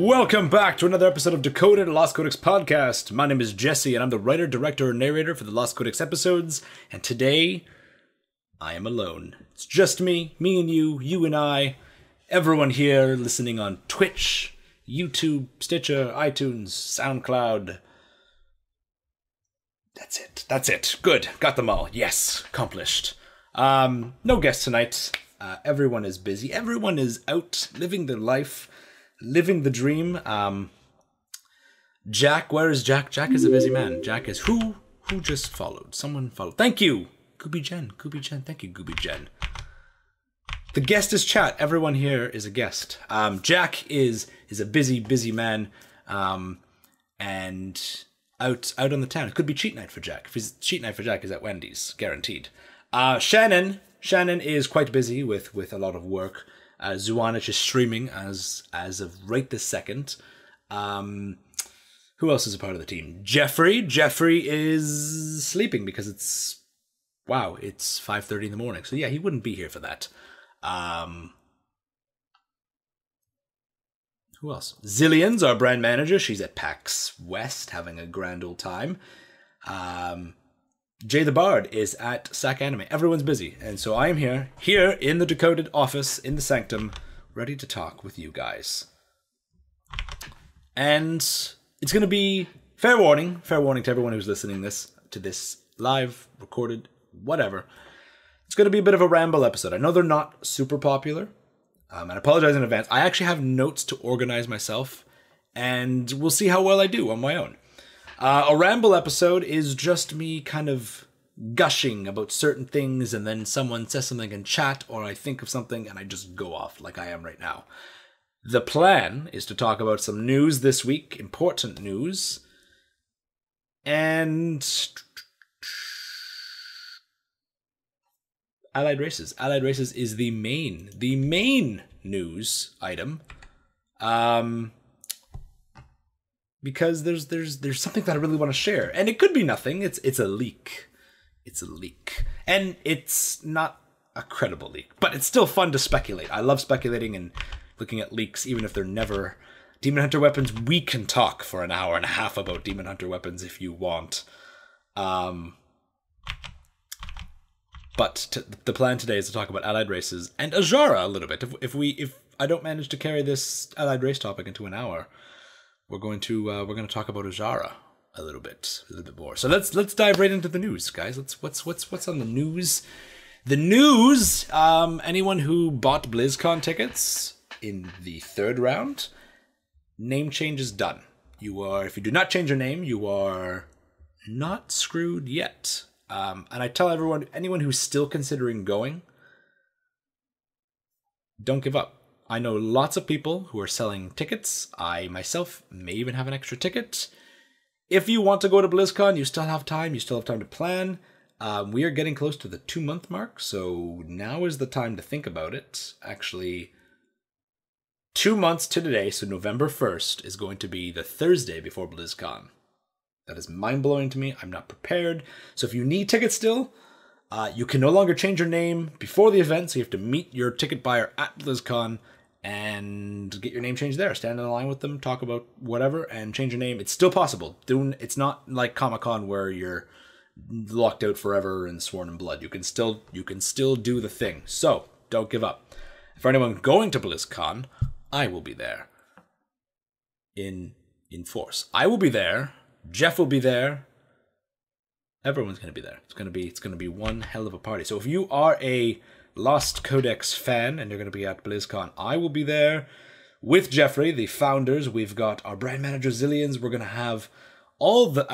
Welcome back to another episode of Decoded Lost Codex Podcast. My name is Jesse, and I'm the writer, director, and narrator for the Lost Codex episodes. And today, I am alone. It's just me and you and I, everyone here listening on Twitch, YouTube, Stitcher, iTunes, SoundCloud. That's it. Good. Got them all. Yes. Accomplished. No guests tonight. Everyone is busy. Everyone is out living their life. Living the dream. Jack, where is Jack? Jack is a busy man. Jack is who just followed? Someone followed. Thank you, Gooby Jen. Thank you, Gooby Jen. The guest is chat. Everyone here is a guest. Jack is a busy man, and out on the town. It could be cheat night for Jack. If it's cheat night for Jack, is at Wendy's, guaranteed. Shannon is quite busy with a lot of work. Zuanich is streaming as of right this second. Who else is a part of the team? Jeffrey is sleeping because it's 5:30 in the morning. So yeah, he wouldn't be here for that. Who else? Zillions, our brand manager. She's at PAX West having a grand old time. Jay the Bard is at Sack Anime. Everyone's busy. And so I am here in the Decoded Office, in the Sanctum, ready to talk with you guys. And it's going to be fair warning to everyone who's listening to this live, recorded, whatever. It's going to be a bit of a ramble episode. I know they're not super popular, and I apologize in advance. I actually have notes to organize myself, and we'll see how well I do on my own. A ramble episode is just me kind of gushing about certain things, and then someone says something in chat, or I think of something, and I just go off like I am right now. The plan is to talk about some news this week, important news, and Allied Races. Allied Races is the main news item. Because there's something that I really want to share. And it could be nothing. It's a leak. It's a leak. And it's not a credible leak. But it's still fun to speculate. I love speculating and looking at leaks, even if they're never Demon Hunter weapons. We can talk for an hour and a half about Demon Hunter weapons if you want. But the plan today is to talk about Allied Races and Azshara a little bit. If I don't manage to carry this Allied Race topic into an hour, we're going to talk about Azshara a little bit more. So let's dive right into the news, guys. What's on the news? The news. Anyone who bought BlizzCon tickets in the third round, name change is done. If you do not change your name, you are not screwed yet. And I tell anyone who's still considering going, don't give up. I know lots of people who are selling tickets. I myself may even have an extra ticket. If you want to go to BlizzCon, you still have time. You still have time to plan. We are getting close to the 2-month mark, so now is the time to think about it. Actually, 2 months to today, so November 1st, is going to be the Thursday before BlizzCon. That is mind-blowing to me. I'm not prepared. So if you need tickets still, you can no longer change your name before the event, so you have to meet your ticket buyer at BlizzCon and get your name changed there. Stand in the line with them, talk about whatever, and change your name. It's still possible. It's not like Comic-Con where you're locked out forever and sworn in blood. You can still do the thing. So don't give up. For anyone going to BlizzCon, I will be there in force. I will be there. Jeff will be there. Everyone's going to be there. It's going to be one hell of a party. So if you are a Lost Codex fan and you're going to be at BlizzCon, I will be there with Jeffrey, the founders. We've got our brand manager Zillions. We're going to have all of the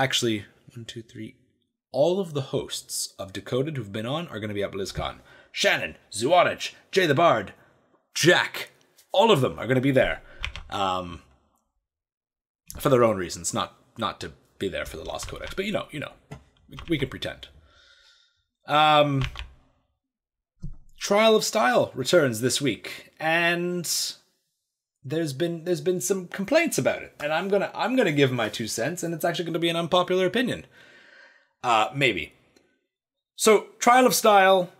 hosts of Decoded who've been on are going to be at BlizzCon. Shannon, Zuanich, Jay the Bard, Jack, all of them are going to be there. For their own reasons, not to be there for the Lost Codex, but you know. We can pretend. Trial of Style returns this week, and there's been some complaints about it, and I'm gonna give my 2 cents, and it's actually gonna be an unpopular opinion. Maybe. So, Trial of Style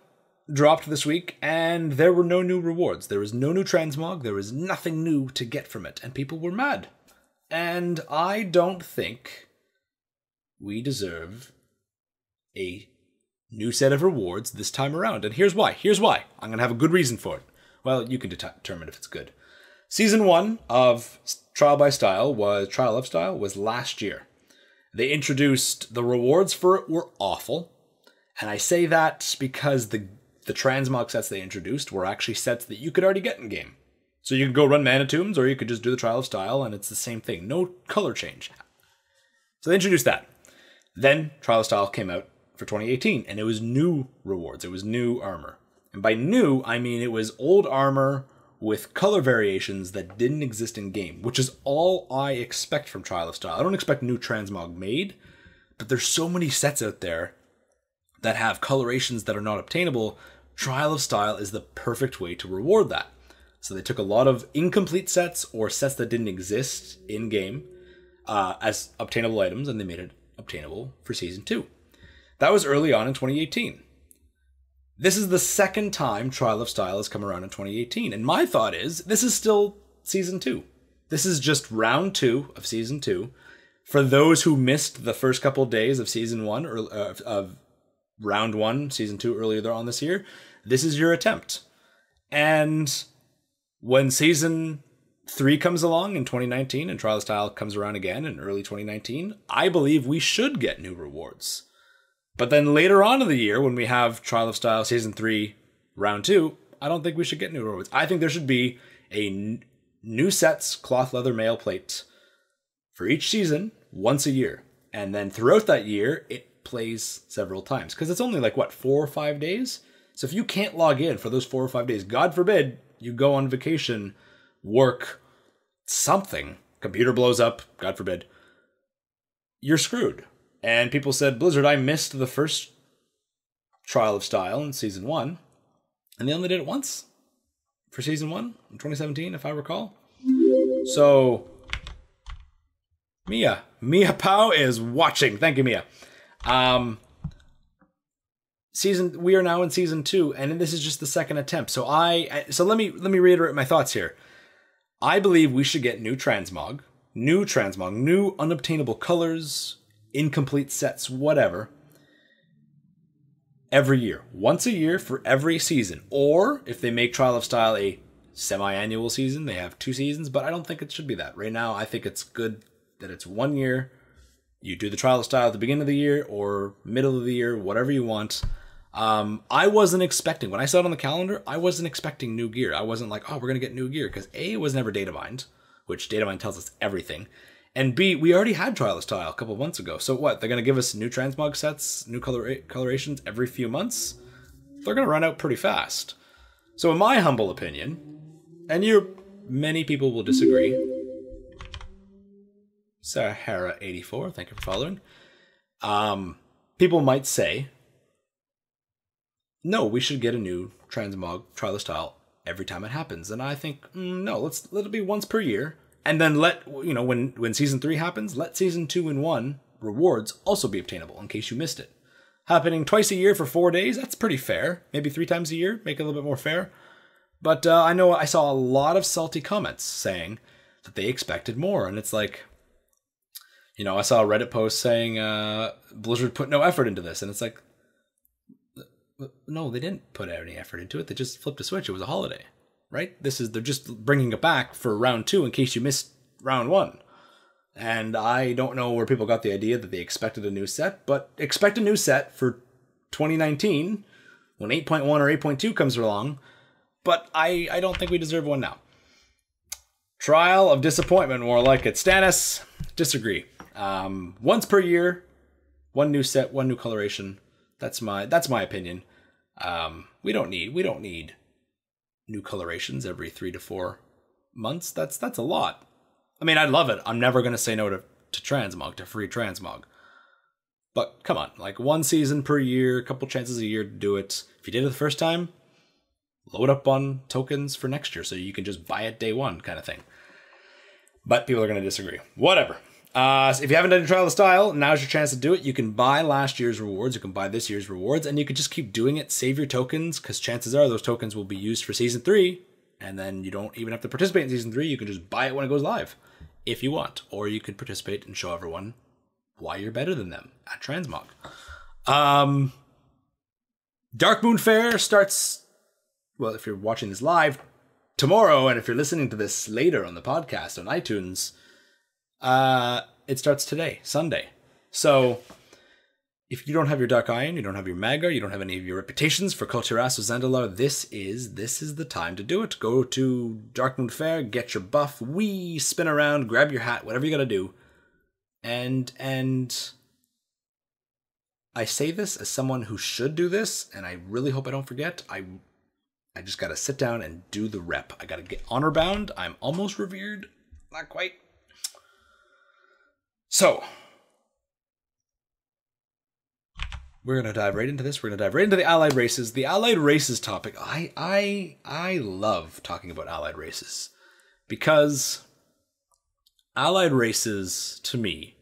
dropped this week, and there were no new rewards. There was no new transmog. There was nothing new to get from it, and people were mad. And I don't think we deserve a new set of rewards this time around. And here's why. I'm going to have a good reason for it. Well, you can determine if it's good. Season 1 of Trial of Style was last year. They introduced the rewards for it were awful. And I say that because the transmog sets they introduced were actually sets that you could already get in game. So you could go run Mana Tombs, or you could just do the Trial of Style, and it's the same thing. No color change. So they introduced that. Then Trial of Style came out for 2018, and it was new rewards. It was new armor. And by new, I mean it was old armor with color variations that didn't exist in game, which is all I expect from Trial of Style. I don't expect new transmog made, but there's so many sets out there that have colorations that are not obtainable. Trial of Style is the perfect way to reward that. So they took a lot of incomplete sets or sets that didn't exist in game as obtainable items, and they made it obtainable for Season 2. That was early on in 2018. This is the second time Trial of Style has come around in 2018, and my thought is this is still Season 2. This is just round 2 of Season 2. For those who missed the first couple days of Season 1 or of round 1, Season 2 earlier on this year, this is your attempt. And when Season 3 comes along in 2019 and Trial of Style comes around again in early 2019, I believe we should get new rewards. But then later on in the year, when we have Trial of Style Season 3 round 2, I don't think we should get new rewards. I think there should be a new sets cloth leather mail plate for each season once a year. And then throughout that year, it plays several times. Because it's only like, 4 or 5 days? So if you can't log in for those 4 or 5 days, God forbid, you go on vacation, work, something, computer blows up, God forbid, you're screwed. And people said, Blizzard, I missed the first Trial of Style in Season 1, and they only did it once for Season 1 in 2017, if I recall. So, Mia Pao is watching. Thank you, Mia. We are now in Season 2, and this is just the second attempt. So let me reiterate my thoughts here. I believe we should get new transmog, new unobtainable colors, incomplete sets, whatever, every year. Once a year for every season. Or if they make Trial of Style a semi-annual season, they have 2 seasons, but I don't think it should be that. Right now, I think it's good that it's 1 year. You do the Trial of Style at the beginning of the year or middle of the year, whatever you want. I wasn't expecting, when I saw it on the calendar, I wasn't expecting new gear. I wasn't like, oh, we're going to get new gear, because A, it was never data mined, which data mine tells us everything. And B, we already had Trial of Style a couple of months ago. So what, they're going to give us new transmog sets, new colorations every few months? They're going to run out pretty fast. So in my humble opinion, and many people will disagree, Sahara84, thank you for following, people might say, no, we should get a new transmog Trial of Style every time it happens. And I think, no, let it be once per year. And then when Season 3 happens, let Season 2 and 1 rewards also be obtainable in case you missed it. Happening twice a year for 4 days, that's pretty fair. Maybe 3 times a year, make it a little bit more fair. But I know I saw a lot of salty comments saying that they expected more. And it's like, I saw a Reddit post saying Blizzard put no effort into this. And it's like, no, they didn't put any effort into it. They just flipped a switch. It was a holiday. Right? They're just bringing it back for round 2 in case you missed round 1. And I don't know where people got the idea that they expected a new set, but expect a new set for 2019 when 8.1 or 8.2 comes along, but I don't think we deserve one now. Trial of Disappointment, more like it. Stannis, disagree. Once per year, 1 new set, 1 new coloration. That's my opinion. We don't need new colorations every 3 to 4 months. That's a lot. I mean, I love it. I'm never going to say no to transmog, to free transmog. But come on, like 1 season per year, a couple chances a year to do it. If you did it the first time, load up on tokens for next year so you can just buy it day 1 kind of thing. But people are going to disagree. Whatever. So if you haven't done your Trial of Style, now's your chance to do it. You can buy last year's rewards, you can buy this year's rewards, and you can just keep doing it. Save your tokens, because chances are those tokens will be used for Season 3, and then you don't even have to participate in Season 3. You can just buy it when it goes live, if you want. Or you could participate and show everyone why you're better than them at Transmog. Dark Moon Fair starts, well, if you're watching this live, tomorrow, and if you're listening to this later on the podcast on iTunes, it starts today, Sunday. So if you don't have your Dark Iron, you don't have your Maga, you don't have any of your reputations for Kultiras or Zandalar, this is the time to do it. Go to Dark Moon Fair, get your buff, spin around, grab your hat, whatever you gotta do. And I say this as someone who should do this, and I really hope I don't forget. I just gotta sit down and do the rep. I gotta get honor bound. I'm almost revered. Not quite. So, we're gonna dive right into this. We're gonna dive right into the allied races. The allied races topic. I love talking about allied races, because allied races, to me,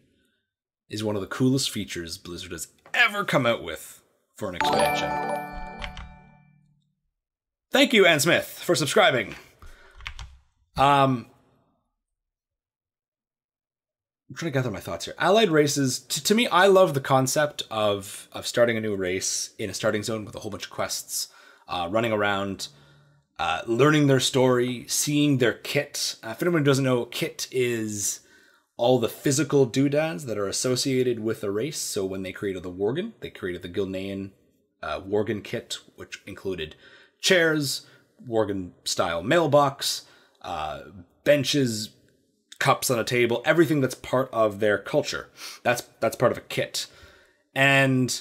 is one of the coolest features Blizzard has ever come out with for an expansion. Thank you, Ann Smith, for subscribing. I'm trying to gather my thoughts here. Allied races, to me, I love the concept of starting a new race in a starting zone with a whole bunch of quests, running around, learning their story, seeing their kit. If anyone doesn't know, kit is all the physical doodads that are associated with a race. So when they created the Worgen, they created the Gilnean Worgen kit, which included chairs, Worgen-style mailbox, benches, cups on a table, everything that's part of their culture. That's part of a kit. And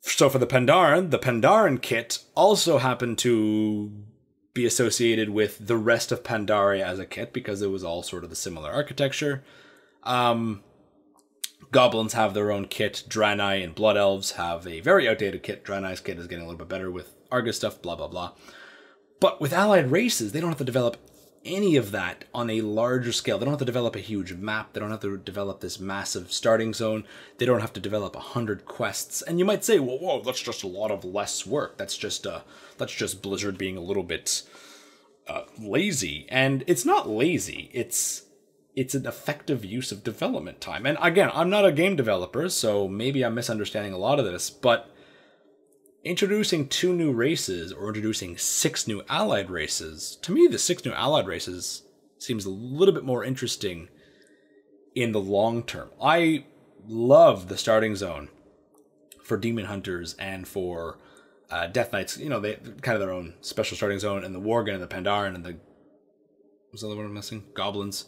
so for the Pandaren kit also happened to be associated with the rest of Pandaria as a kit, because it was all sort of the similar architecture. Goblins have their own kit. Draenei and Blood Elves have a very outdated kit. Draenei's kit is getting a little bit better with Argus stuff, blah, blah, blah. But with allied races, they don't have to develop any of that on a larger scale. They don't have to develop a huge map. They don't have to develop this massive starting zone. They don't have to develop 100 quests. And you might say, well, whoa, that's just a lot of less work. That's just Blizzard being a little bit lazy. And it's not lazy. It's an effective use of development time. And again, I'm not a game developer, so maybe I'm misunderstanding a lot of this, but introducing 2 new races or introducing 6 new allied races, to me the 6 new allied races seems a little bit more interesting in the long term. I love the starting zone for Demon Hunters and for Death Knights. You know, they kind of their own special starting zone, and the Worgen and the Pandaren and the... what's the other one I'm missing? Goblins.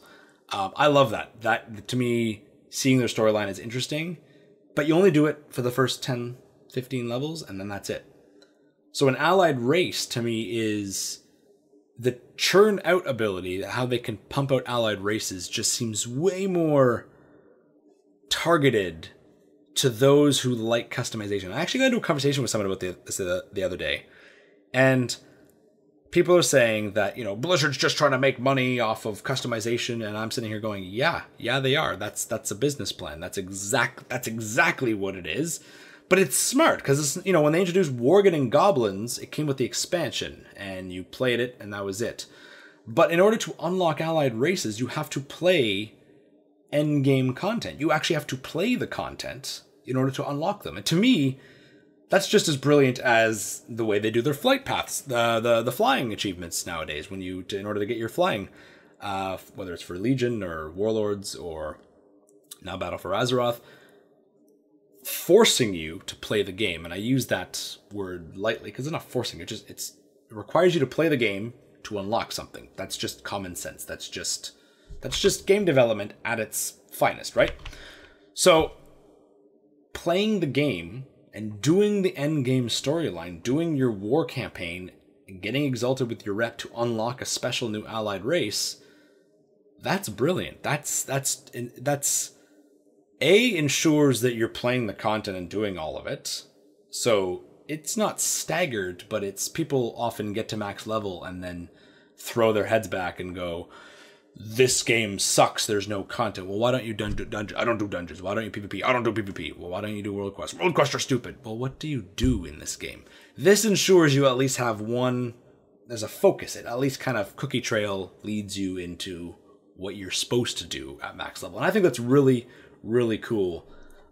I love that. That, to me, seeing their storyline is interesting, but you only do it for the first 10, 15 levels, and then that's it. So an allied race, to me, is the churn out ability, how they can pump out allied races, just seems way more targeted to those who like customization. I actually got into a conversation with someone about this the other day, and people are saying that, you know, Blizzard's just trying to make money off of customization, and I'm sitting here going, yeah, they are. That's a business plan. That's exactly what it is. But it's smart, because, you know, when they introduced Worgen and Goblins, it came with the expansion, and you played it, and that was it. But in order to unlock allied races, you have to play endgame content. You actually have to play the content in order to unlock them. And to me, that's just as brilliant as the way they do their flight paths, the flying achievements nowadays. When you, in order to get your flying, whether it's for Legion or Warlords or now Battle for Azeroth, forcing you to play the game. And I use that word lightly because it's not forcing, it requires you to play the game to unlock something. That's just common sense. That's just game development at its finest, right? So playing the game and doing the end game storyline, doing your war campaign, and getting exalted with your rep to unlock a special new allied race, that's brilliant. That's ensures that you're playing the content and doing all of it. So it's not staggered, but it's people often get to max level and then throw their heads back and go, this game sucks, there's no content. Well, why don't you dungeons? I don't do dungeons. Why don't you PvP? I don't do PvP. Well, why don't you do world quests? World quests are stupid. Well, what do you do in this game? This ensures you at least have one, there's a focus. It at least kind of cookie trail leads you into what you're supposed to do at max level. And I think that's really, really cool.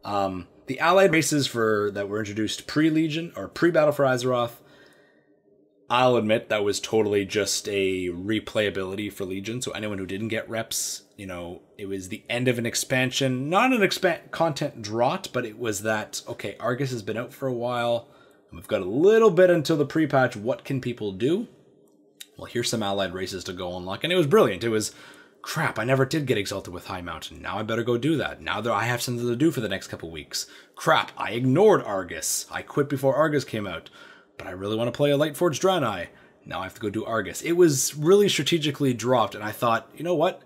The allied races that were introduced pre-Legion or pre-Battle for Azeroth, I'll admit that was totally just a replayability for Legion. So anyone who didn't get reps, it was the end of an expansion, not an content drought, but it was that, okay, Argus has been out for a while, and we've got a little bit until the pre-patch. What can people do? Well, here's some allied races to go unlock. And it was brilliant. It was, crap, I never did get Exalted with High Mountain. Now I better go do that. Now that I have something to do for the next couple weeks. Crap, I ignored Argus. I quit before Argus came out. But I really want to play a Lightforged Draenei. Now I have to go do Argus. It was really strategically dropped, and I thought, you know what?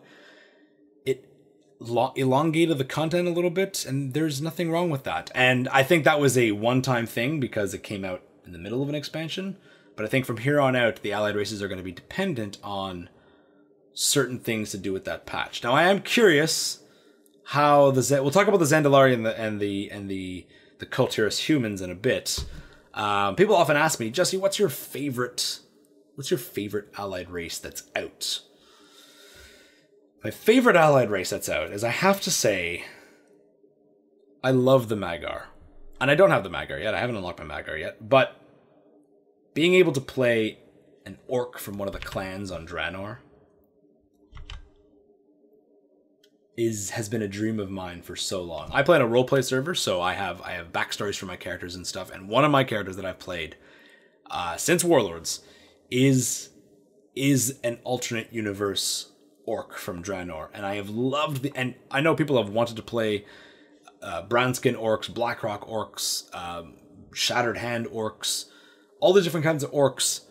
It elongated the content a little bit, and there's nothing wrong with that. And I think that was a one-time thing because it came out in the middle of an expansion. But I think from here on out, the allied races are going to be dependent on certain things to do with that patch. Now I am curious how we'll talk about the Zandalari and the Coulter Inhumans in a bit. People often ask me, Jesse, what's your favorite allied race that's out? My favorite allied race that's out is, I have to say, I love the Mag'har. And I don't have the Mag'har yet. I haven't unlocked my Mag'har yet. But being able to play an orc from one of the clans on Draenor has been a dream of mine for so long. I play on a roleplay server, so I have backstories for my characters and stuff. And one of my characters that I've played since Warlords is an alternate universe orc from Draenor, and I have loved and I know people have wanted to play Brownskin orcs, Blackrock orcs, Shattered Hand orcs, all the different kinds of orcs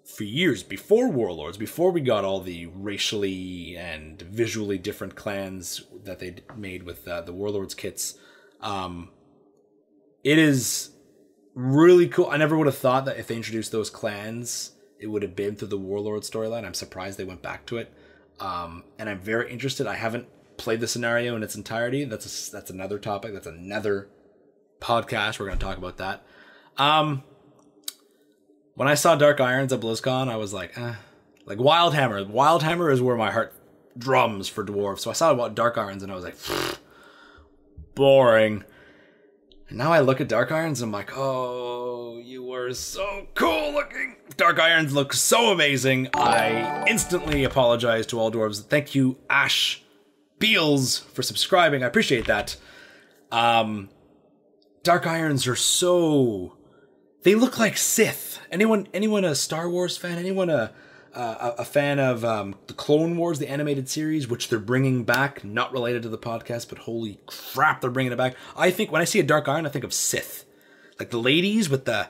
for years before Warlords, before we got all the racially and visually different clans that they made with the Warlords kits. It is really cool. I never would have thought that if they introduced those clans, it would have been through the Warlords storyline. I'm surprised they went back to it. And I'm very interested. I haven't played the scenario in its entirety. That's another topic. That's another podcast. We're going to talk about that. When I saw Dark Irons at BlizzCon, I was like, like Wildhammer. Wildhammer is where my heart drums for dwarves. So I saw about Dark Irons and I was like, boring. And now I look at Dark Irons and I'm like, oh, you were so cool looking. Dark Irons look so amazing. I instantly apologize to all dwarves. Thank you, Ash Beals, for subscribing. I appreciate that. Dark Irons are so... They look like Sith. Anyone a Star Wars fan? Anyone a fan of the Clone Wars, the animated series, which they're bringing back? Not related to the podcast, but holy crap, they're bringing it back. I think when I see a Dark Iron, I think of Sith, like the ladies with the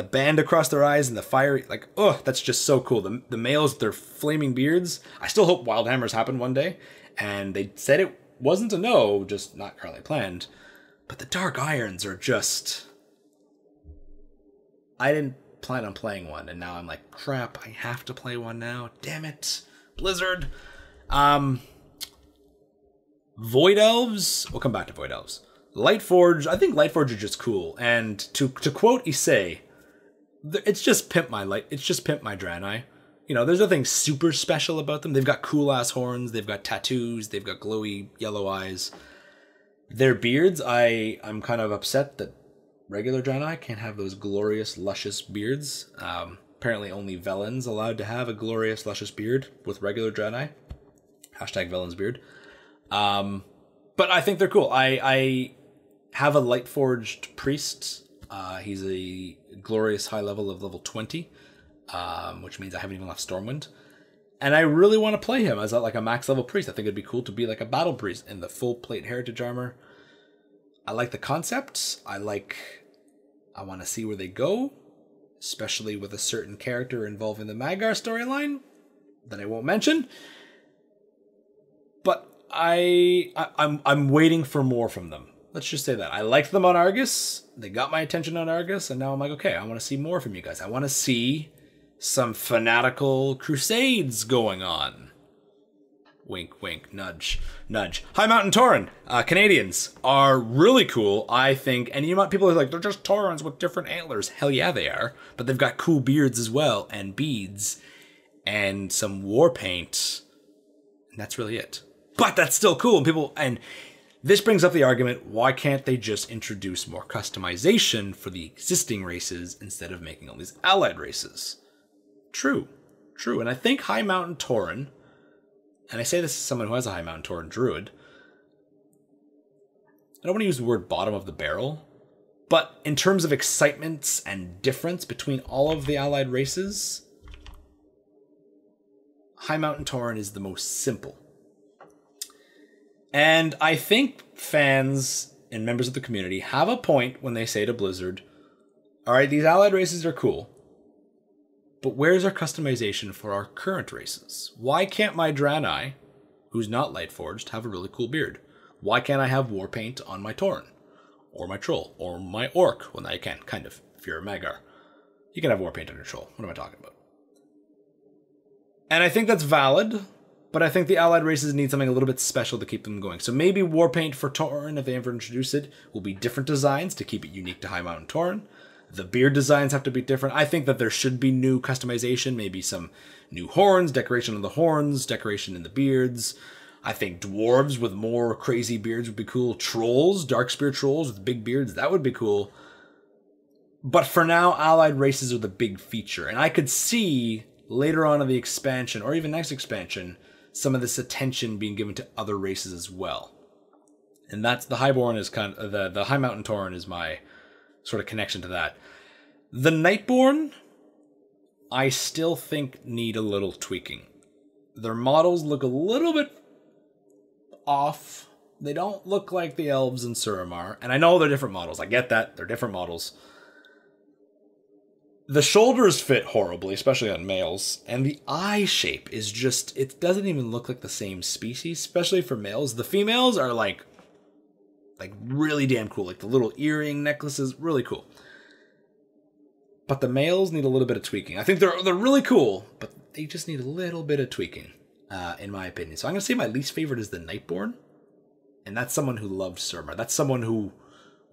band across their eyes and the fiery, like, oh, that's just so cool. The males with their flaming beards. I still hope Wildhammers happen one day, and they said it wasn't a no, just not currently planned. But the Dark Irons are just... I didn't plan on playing one, and now I'm like, crap, I have to play one now. Damn it. Blizzard. Void Elves. We'll come back to Void Elves. Lightforge. I think Lightforge are just cool. And to quote Issei, it's just pimp my Draenei. You know, there's nothing super special about them. They've got cool ass horns. They've got tattoos. They've got glowy yellow eyes. Their beards, I'm kind of upset that regular Draenei can't have those glorious, luscious beards. Apparently only Velen's allowed to have a glorious, luscious beard with regular Draenei. Hashtag Velen's beard. But I think they're cool. I have a Lightforged priest. He's a glorious high level of level 20, which means I haven't even left Stormwind. And I really want to play him as like a max level priest. I think it'd be cool to be like a battle priest in the full plate heritage armor. I like the concept. I want to see where they go, especially with a certain character involving the Mag'har storyline that I won't mention. But I'm waiting for more from them. Let's just say that. I liked them on Argus. They got my attention on Argus, and now I'm like, okay, I want to see more from you guys. I want to see some fanatical crusades going on. Wink, wink, nudge, nudge. High Mountain Tauren, Canadians, are really cool, I think. And you know, people are like, they're just Taurens with different antlers. Hell yeah, they are. But they've got cool beards as well, and beads, and some war paint. And that's really it. But that's still cool. And this brings up the argument, why can't they just introduce more customization for the existing races instead of making all these allied races? True. And I think High Mountain Tauren, and I say this as someone who has a High Mountain Tauren druid, I don't want to use the word bottom of the barrel, but in terms of excitements and difference between all of the allied races, High Mountain Tauren is the most simple. And I think fans and members of the community have a point when they say to Blizzard, all right, these allied races are cool, but where's our customization for our current races? Why can't my Draenei, who's not Lightforged, have a really cool beard? Why can't I have war paint on my Tauren? Or my Troll? Or my Orc? Well, now you can, kind of, if you're a Magar. You can have war paint on your Troll. What am I talking about? And I think that's valid, but I think the allied races need something a little bit special to keep them going. So maybe war paint for Tauren, if they ever introduce it, will be different designs to keep it unique to High Mountain Tauren. The beard designs have to be different. I think that there should be new customization, maybe some new horns, decoration on the horns, decoration in the beards. I think dwarves with more crazy beards would be cool. Trolls, Darkspear trolls with big beards, that would be cool. But for now, allied races are the big feature. And I could see later on in the expansion, or even next expansion, some of this attention being given to other races as well. And that's the Highborn is kind of, the High Mountain Tauren is my sort of connection to that. The Nightborn, I still think need a little tweaking. Their models look a little bit off. They don't look like the elves in Suramar. And I know they're different models. I get that. They're different models. The shoulders fit horribly, especially on males. And the eye shape is just, it doesn't even look like the same species, especially for males. The females are like really damn cool. Like the little earring necklaces, really cool. But the males need a little bit of tweaking. I think they're really cool, but they just need a little bit of tweaking, in my opinion. So I'm going to say my least favorite is the Nightborn. And that's someone who loved Suramar. That's someone who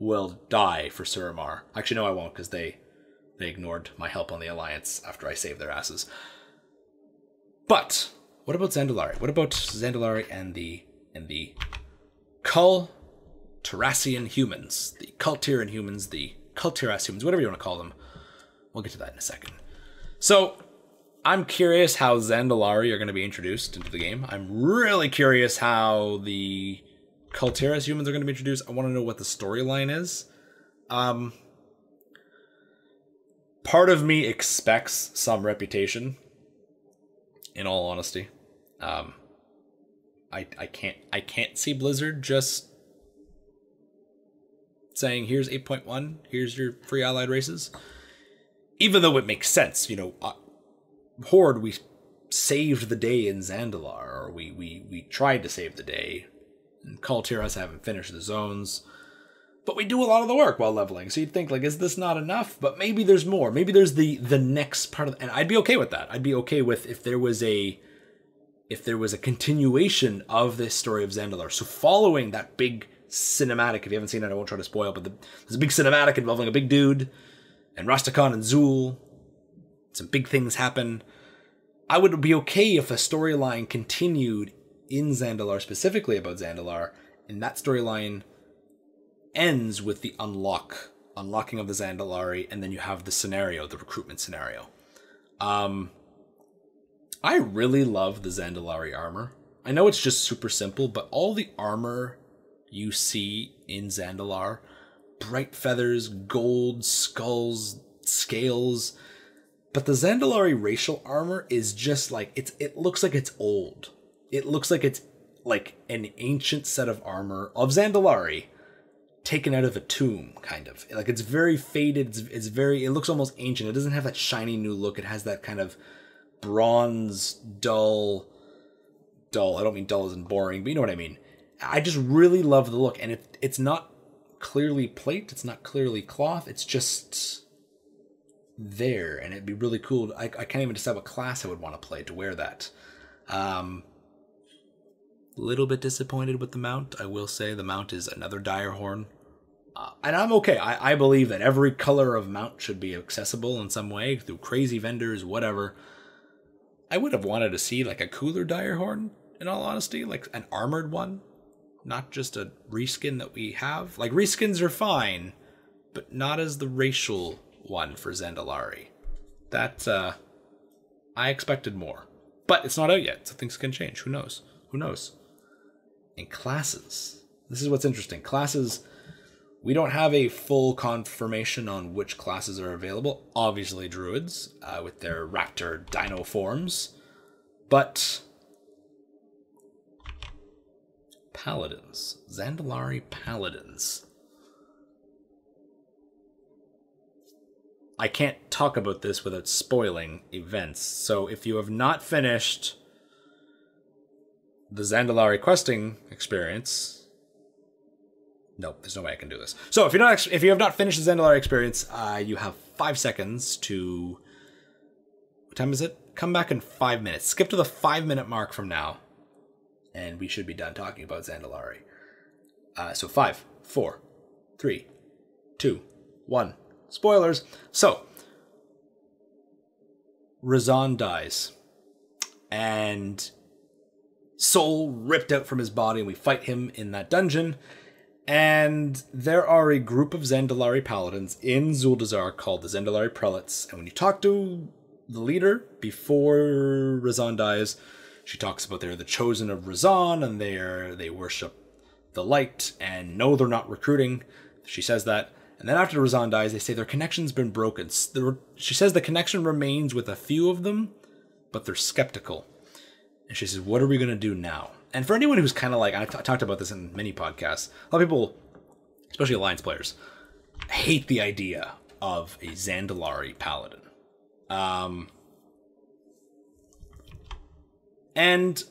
will die for Suramar. Actually, no, I won't, because they ignored my help on the Alliance after I saved their asses. But what about Zandalari? What about Zandalari and the Coulter Inhumans, the Coulter Inhumans, the Coulter Inhumans, whatever you want to call them. We'll get to that in a second. So I'm curious how Zandalari are going to be introduced into the game. I'm really curious how the Coulter Inhumans are going to be introduced. I want to know what the storyline is. Part of me expects some reputation, in all honesty. I can't see Blizzard just saying, here's 8.1, here's your free allied races. Even though it makes sense, you know, Horde, we saved the day in Zandalar, or we tried to save the day, and Kaltiras haven't finished the zones, but we do a lot of the work while leveling, so you'd think, like, is this not enough? But maybe there's more. Maybe there's the next part of, and I'd be okay with that. I'd be okay with if there was a continuation of this story of Zandalar. So following that big cinematic, if you haven't seen it, I won't try to spoil, but there's a big cinematic involving a big dude, and Rastakhan and Zul, some big things happen. I would be okay if a storyline continued in Zandalar, specifically about Zandalar, and that storyline ends with the unlocking of the Zandalari, and then you have the scenario, the recruitment scenario. I really love the Zandalari armor. I know it's just super simple, but all the armor you see in Zandalar, bright feathers, gold, skulls, scales, but the Zandalari racial armor is just like, it looks like it's old. It looks like it's like an ancient set of armor of Zandalari taken out of a tomb, kind of. Like, it's very faded, it looks almost ancient. It doesn't have that shiny new look. It has that kind of bronze, dull, I don't mean dull as in boring, but you know what I mean. I just really love the look, and it's not clearly plate, it's not clearly cloth, it's just there, and it'd be really cool. I can't even decide what class I would want to play to wear that. Little bit disappointed with the mount. I will say the mount is another dire horn. And I'm okay. I believe that every color of mount should be accessible in some way through crazy vendors, whatever. I would have wanted to see like a cooler dire horn, in all honesty, like an armored one, not just a reskin that we have. Like reskins are fine, but not as the racial one for Zandalari. That I expected more, but it's not out yet, so things can change. Who knows? Who knows? And classes. This is what's interesting. Classes. We don't have a full confirmation on which classes are available. Obviously, druids with their raptor dino forms. But paladins. Zandalari paladins. I can't talk about this without spoiling events. So if you have not finished the Zandalari questing experience... No, there's no way I can do this. So if you have not finished the Zandalari experience, you have 5 seconds to... What time is it? Come back in 5 minutes. Skip to the 5-minute mark from now, and we should be done talking about Zandalari. So 5, 4, 3, 2, 1. Spoilers. So, Razan dies, and soul ripped out from his body, and we fight him in that dungeon. And there are a group of Zandalari paladins in Zuldazar called the Zandalari Prelates. And when you talk to the leader before Razan dies, she talks about they're the chosen of Razan, and they worship the light, and no, they're not recruiting. She says that. And then after Razan dies, they say their connection's been broken. She says the connection remains with a few of them, but they're skeptical. And she says, what are we going to do now? And for anyone who's kind of like, I've talked about this in many podcasts, a lot of people, especially Alliance players, hate the idea of a Zandalari paladin. And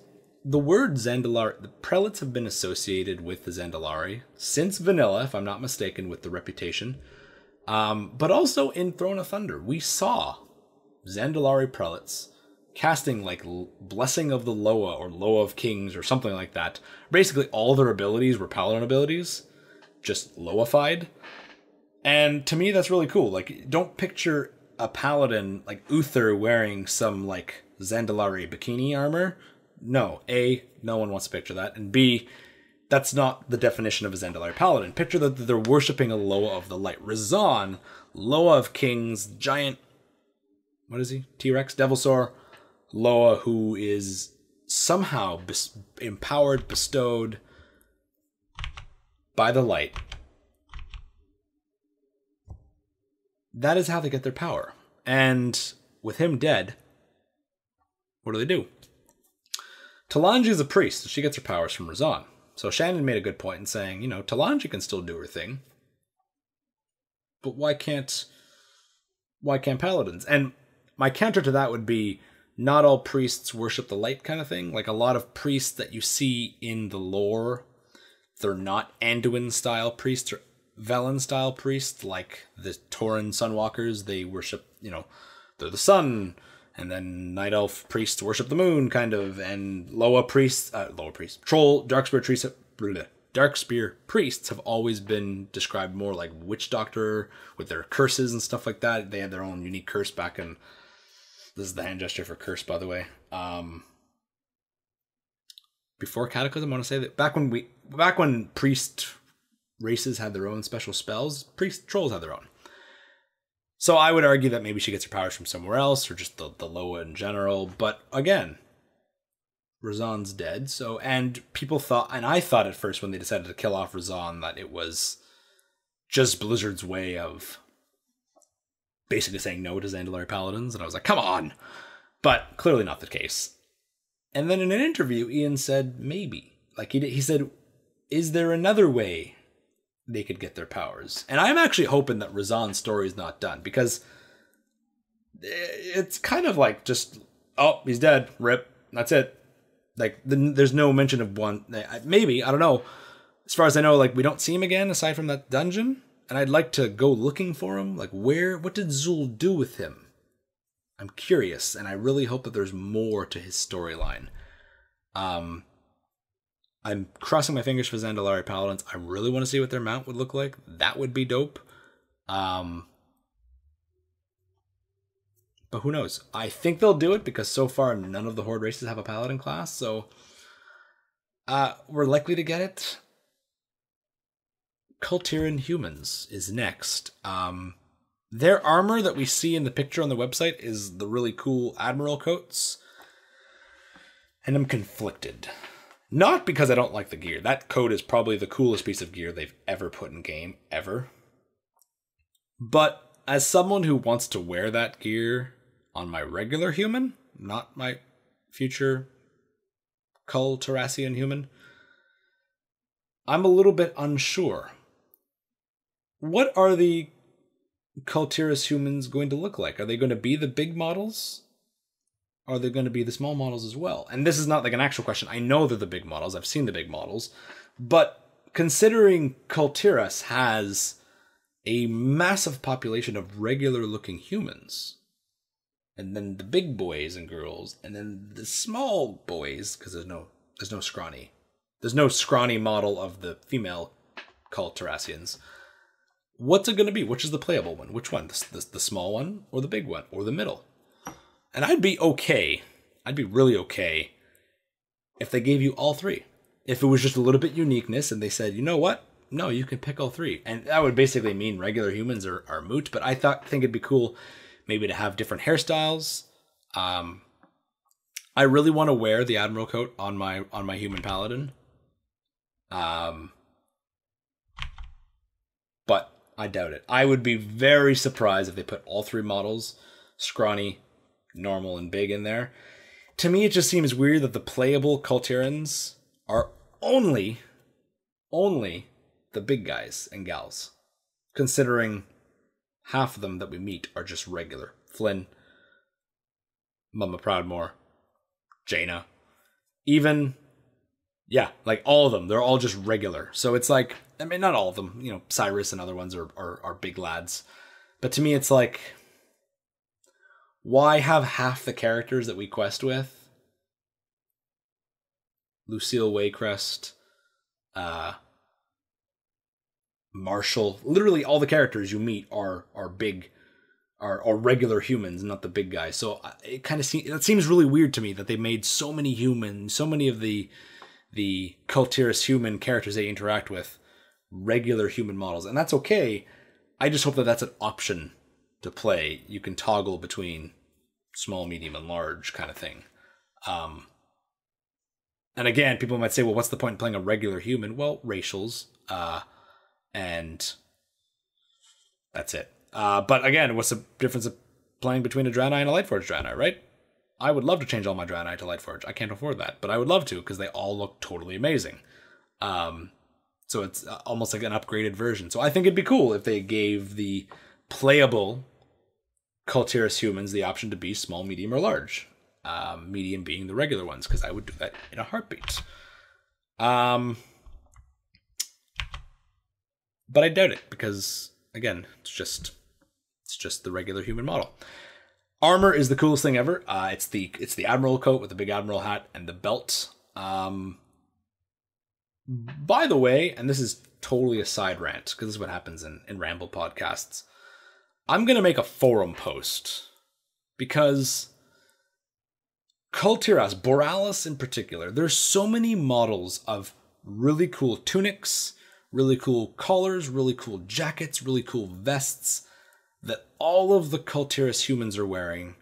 the word Zandalari, the prelates have been associated with the Zandalari since vanilla, if I'm not mistaken, with the reputation. But also in Throne of Thunder, we saw Zandalari prelates casting like Blessing of the Loa or Loa of Kings or something like that. Basically all their abilities were paladin abilities, just Loified. And to me that's really cool. Like, don't picture a paladin like Uther wearing some like Zandalari bikini armor. No, A, no one wants to picture that, and B, that's not the definition of a Zandalari paladin. Picture that they're worshipping a Loa of the Light. Razan, Loa of Kings, giant, what is he? T-Rex, Devilsaur, Loa, who is somehow empowered, bestowed by the light. That is how they get their power. And with him dead, what do? Talanji is a priest, she gets her powers from Razan. So Shannon made a good point in saying, you know, Talanji can still do her thing, but why can't paladins? And my counter to that would be, not all priests worship the light kind of thing. Like a lot of priests that you see in the lore, they're not Anduin style priests or Velen style priests, like the Tauren Sunwalkers. They worship, you know, they're the sun. And then Night Elf priests worship the moon, kind of, and Troll, Darkspear priests have always been described more like witch doctor with their curses and stuff like that. They had their own unique curse back in, this is the hand gesture for curse, by the way. Before Cataclysm, I want to say that back when priest races had their own special spells, priest trolls had their own. So I would argue that maybe she gets her powers from somewhere else, or just the Loa in general. But again, Razan's dead. So, and people thought, and I thought at first when they decided to kill off Razan, that it was just Blizzard's way of basically saying no to Zandalari Paladins. And I was like, come on! But clearly not the case. And then in an interview, Ian said, maybe. Like he said, is there another way they could get their powers? And I'm actually hoping that Razan's story is not done, because it's kind of like just, oh, he's dead, rip, that's it. Like, there's no mention of one. Maybe, I don't know. As far as I know, like, we don't see him again aside from that dungeon, and I'd like to go looking for him. Like, what did Zul do with him? I'm curious, and I really hope that there's more to his storyline. I'm crossing my fingers for Zandalari Paladins. I really want to see what their mount would look like. That would be dope. But who knows? I think they'll do it because so far none of the Horde races have a Paladin class, so we're likely to get it. Coulter Inhumans is next. Their armor that we see in the picture on the website is the really cool Admiral coats. And I'm conflicted. Not because I don't like the gear. That coat is probably the coolest piece of gear they've ever put in game, ever. But as someone who wants to wear that gear on my regular human, not my future Coulterassian human, I'm a little bit unsure. What are the Coulterous humans going to look like? Are they going to be the big models? Are they going to be the small models as well? And this is not like an actual question. I know they're the big models. I've seen the big models. But considering Coulterous has a massive population of regular looking humans, and then the big boys and girls, and then the small boys, because there's no scrawny. There's no scrawny model of the female Coulterassians. What's it going to be? Which is the playable one? Which one? The small one or the big one or the middle? And I'd be okay. I'd be really okay if they gave you all three. If it was just a little bit uniqueness and they said, you know what? No, you can pick all three. And that would basically mean regular humans are moot. But I think it'd be cool maybe to have different hairstyles. I really want to wear the Admiral coat on my human paladin. But I doubt it. I would be very surprised if they put all three models, scrawny, normal, and big in there. To me, it just seems weird that the playable Coulterans are only the big guys and gals, considering half of them that we meet are just regular. Flynn, Mama Proudmoore, Jaina, even, yeah, like all of them. They're all just regular. So it's like, I mean, not all of them, you know, Cyrus and other ones are big lads. But to me, it's like, why have half the characters that we quest with? Lucille Waycrest, Marshall, literally all the characters you meet are big, are regular humans, not the big guys. So it kind of seems really weird to me that they made so many humans, so many of the Coulterous human characters they interact with, regular human models. And that's okay. I just hope that that's an option to play. You can toggle between small, medium, and large kind of thing. And again, people might say, well, what's the point in playing a regular human? Well, racials, and that's it. But again, what's the difference of playing between a Draenei and a Lightforged Draenei, right? I would love to change all my Draenei to Lightforged. I can't afford that, but I would love to because they all look totally amazing. So it's almost like an upgraded version. So I think it'd be cool if they gave the playable Coulterous humans the option to be small, medium, or large. Medium being the regular ones, because I would do that in a heartbeat. But I doubt it, because again, it's just the regular human model. Armor is the coolest thing ever. It's the Admiral coat with the big Admiral hat and the belt. By the way, and this is totally a side rant, because this is what happens in Ramble podcasts. I'm going to make a forum post, because Coulteras, Borealis in particular, there's so many models of really cool tunics, really cool collars, really cool jackets, really cool vests that all of the Coulterous humans are wearing.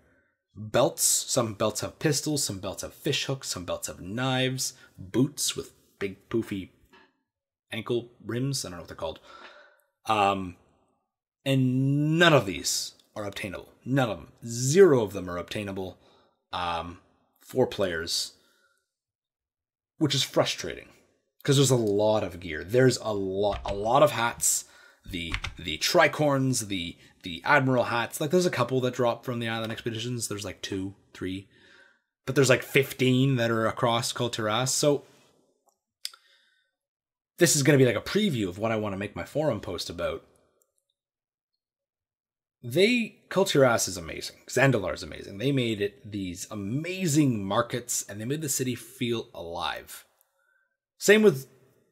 Belts, some belts have pistols, some belts have fish hooks, some belts have knives, boots with big poofy ankle rims, I don't know what they're called. And none of these are obtainable. None of them. 0 of them are obtainable for players, which is frustrating because there's a lot of gear. There's a lot of hats, the tricorns, the admiral hats. Like there's a couple that drop from the island expeditions. There's like 2, 3, but there's like 15 that are across Coulteras. So this is going to be like a preview of what I want to make my forum post about. Coulteras is amazing. Zandalar is amazing. They made these amazing markets, and they made the city feel alive. Same with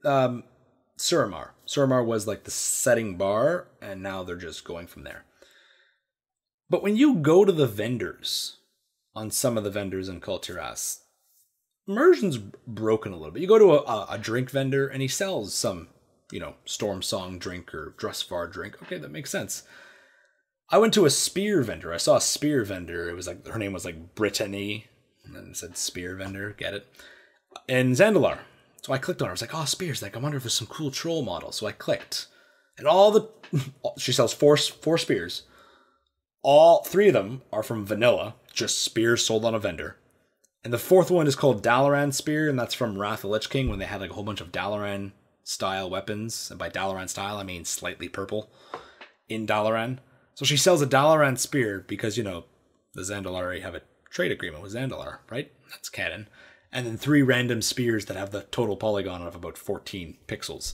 Suramar. Suramar was like the setting bar, and now they're just going from there. But when you go to the vendors, on some of the vendors in Kulturas, immersion's broken a little bit. You go to a drink vendor, and he sells some, Storm Song drink or Drusvar drink. Okay, that makes sense. I went to a spear vendor. I saw a spear vendor. It was like, her name was like Brittany, and then it said spear vendor, get it? In Zandalar. So I clicked on her. I was like, oh, spears. Like, I wonder if there's some cool troll model. So I clicked. And she sells four spears. All 3 of them are from vanilla, just spears sold on a vendor. And the 4th one is called Dalaran Spear, and that's from Wrath of the Lich King, when they had like a whole bunch of Dalaran-style weapons. And by Dalaran style, I mean slightly purple in Dalaran. So she sells a Dalaran Spear because, the Zandalari have a trade agreement with Zandalar, right? That's canon. And then 3 random spears that have the total polygon of about 14 pixels.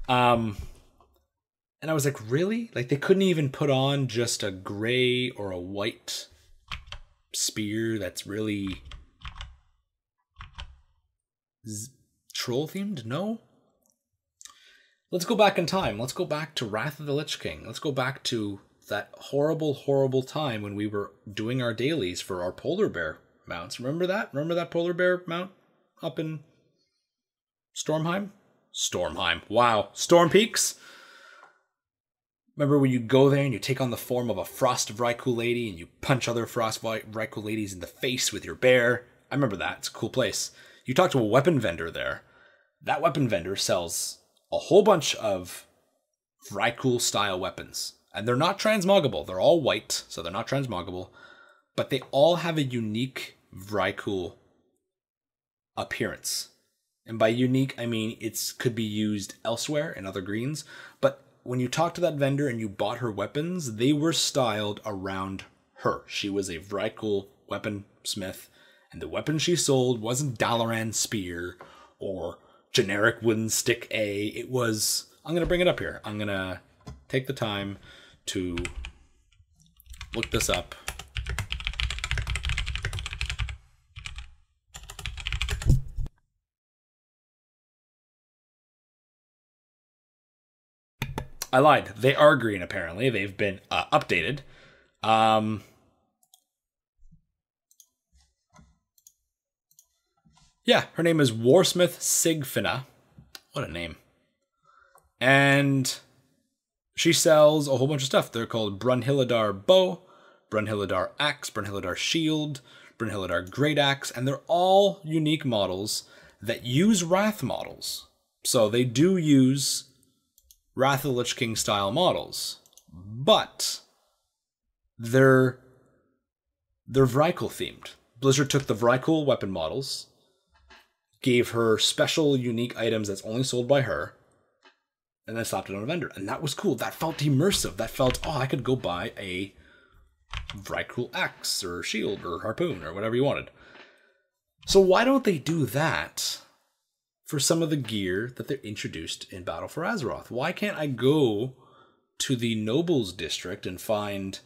And I was like, really? Like, they couldn't even put on just a gray or a white spear that's really troll-themed? No? Let's go back in time. Let's go back to Wrath of the Lich King. Let's go back to that horrible, horrible time when we were doing our dailies for our polar bear mounts. Remember that? Remember that polar bear mount up in Stormheim? Wow. Storm Peaks? Remember when you go there and you take on the form of a Frost Vrykul lady and you punch other Frost Vrykul ladies in the face with your bear? I remember that. It's a cool place. You talk to a weapon vendor there. That weapon vendor sells a whole bunch of Vrykul style weapons. And they're not transmoggable. They're all white, so they're not transmoggable. But they all have a unique Vrykul appearance. And by unique, I mean it could be used elsewhere in other greens. But when you talk to that vendor and you bought her weapons, they were styled around her. She was a Vrykul weaponsmith. And the weapon she sold wasn't Dalaran Spear or generic wooden stick A. It was... I'm going to bring it up here. I'm going to take the time to look this up. I lied. They are green, apparently. They've been updated. Yeah, her name is Warsmith Sigfina. What a name. And she sells a whole bunch of stuff. They're called Brunhildar Bow, Brunhildar Axe, Brunhildar Shield, Brunhildar Great Axe, and they're all unique models that use Wrath models. So they do use Wrath of the Lich King style models, but they're Vrykul themed. Blizzard took the Vrykul weapon models, gave her special unique items that's only sold by her, and then slapped it on a vendor. And that was cool. That felt immersive. That felt, I could go buy a Vrykul axe or shield or harpoon or whatever you wanted. So why don't they do that for some of the gear that they're introduced in Battle for Azeroth? Why can't I go to the Nobles District and find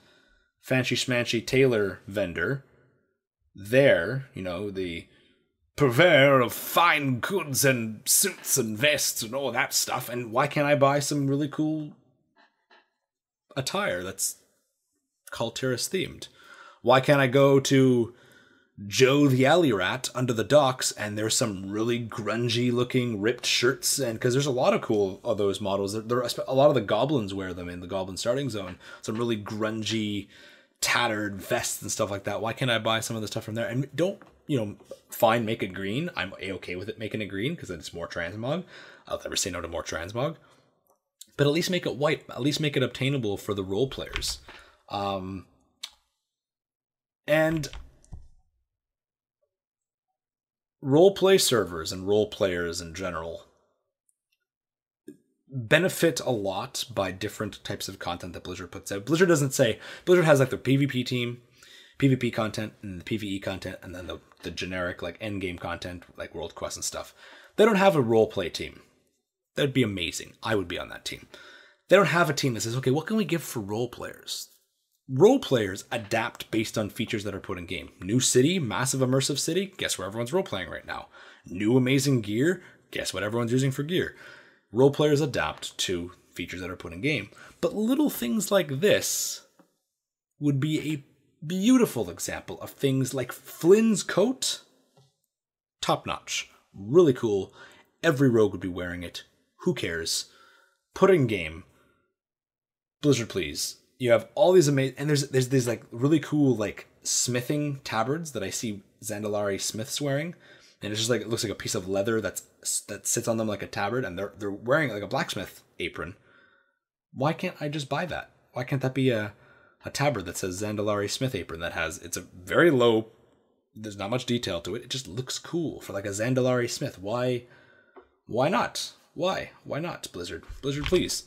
Fancy Schmancy Tailor vendor there, the purveyor of fine goods and suits and vests and all that stuff, and why can't I buy some really cool attire that's Kulturas themed? Why can't I go to Joe the Alley Rat under the docks and there's some really grungy looking ripped shirts? And because there's a lot of cool of those models, a lot of the goblins wear them in the Goblin Starting Zone, some really grungy tattered vests and stuff like that. Why can't I buy some of the stuff from there? And don't, fine, make it green. I'm a-okay with it making it green because then it's more transmog. I'll never say no to more transmog. But at least make it white. At least make it obtainable for the role players. And roleplay servers and role players in general benefit a lot by different types of content that Blizzard puts out. Blizzard doesn't say... Blizzard has like their PvP team, PvP content, and the PvE content, and then the generic like endgame content, like World Quest and stuff. They don't have a roleplay team. That'd be amazing. I would be on that team. They don't have a team that says, okay, what can we give for role players? Role players adapt based on features that are put in game. New city, massive immersive city. Guess where everyone's role playing right now. New amazing gear. guess what everyone's using for gear. Role players adapt to features that are put in game. But little things like this would be a beautiful example of things like Flynn's coat. Top notch. Really cool. Every rogue would be wearing it. Who cares? Put it in game. Blizzard, please. You have all these amazing... And there's these like really cool like smithing tabards that I see Zandalari smiths wearing. And it's just like, it looks like a piece of leather that sits on them like a tabard, and they're wearing like a blacksmith apron. Why can't I just buy that? Why can't that be a tabard that says Zandalari Smith apron that has, it's a very low, there's not much detail to it. It just looks cool for like a Zandalari Smith. Why not? Why not, Blizzard? Blizzard, please.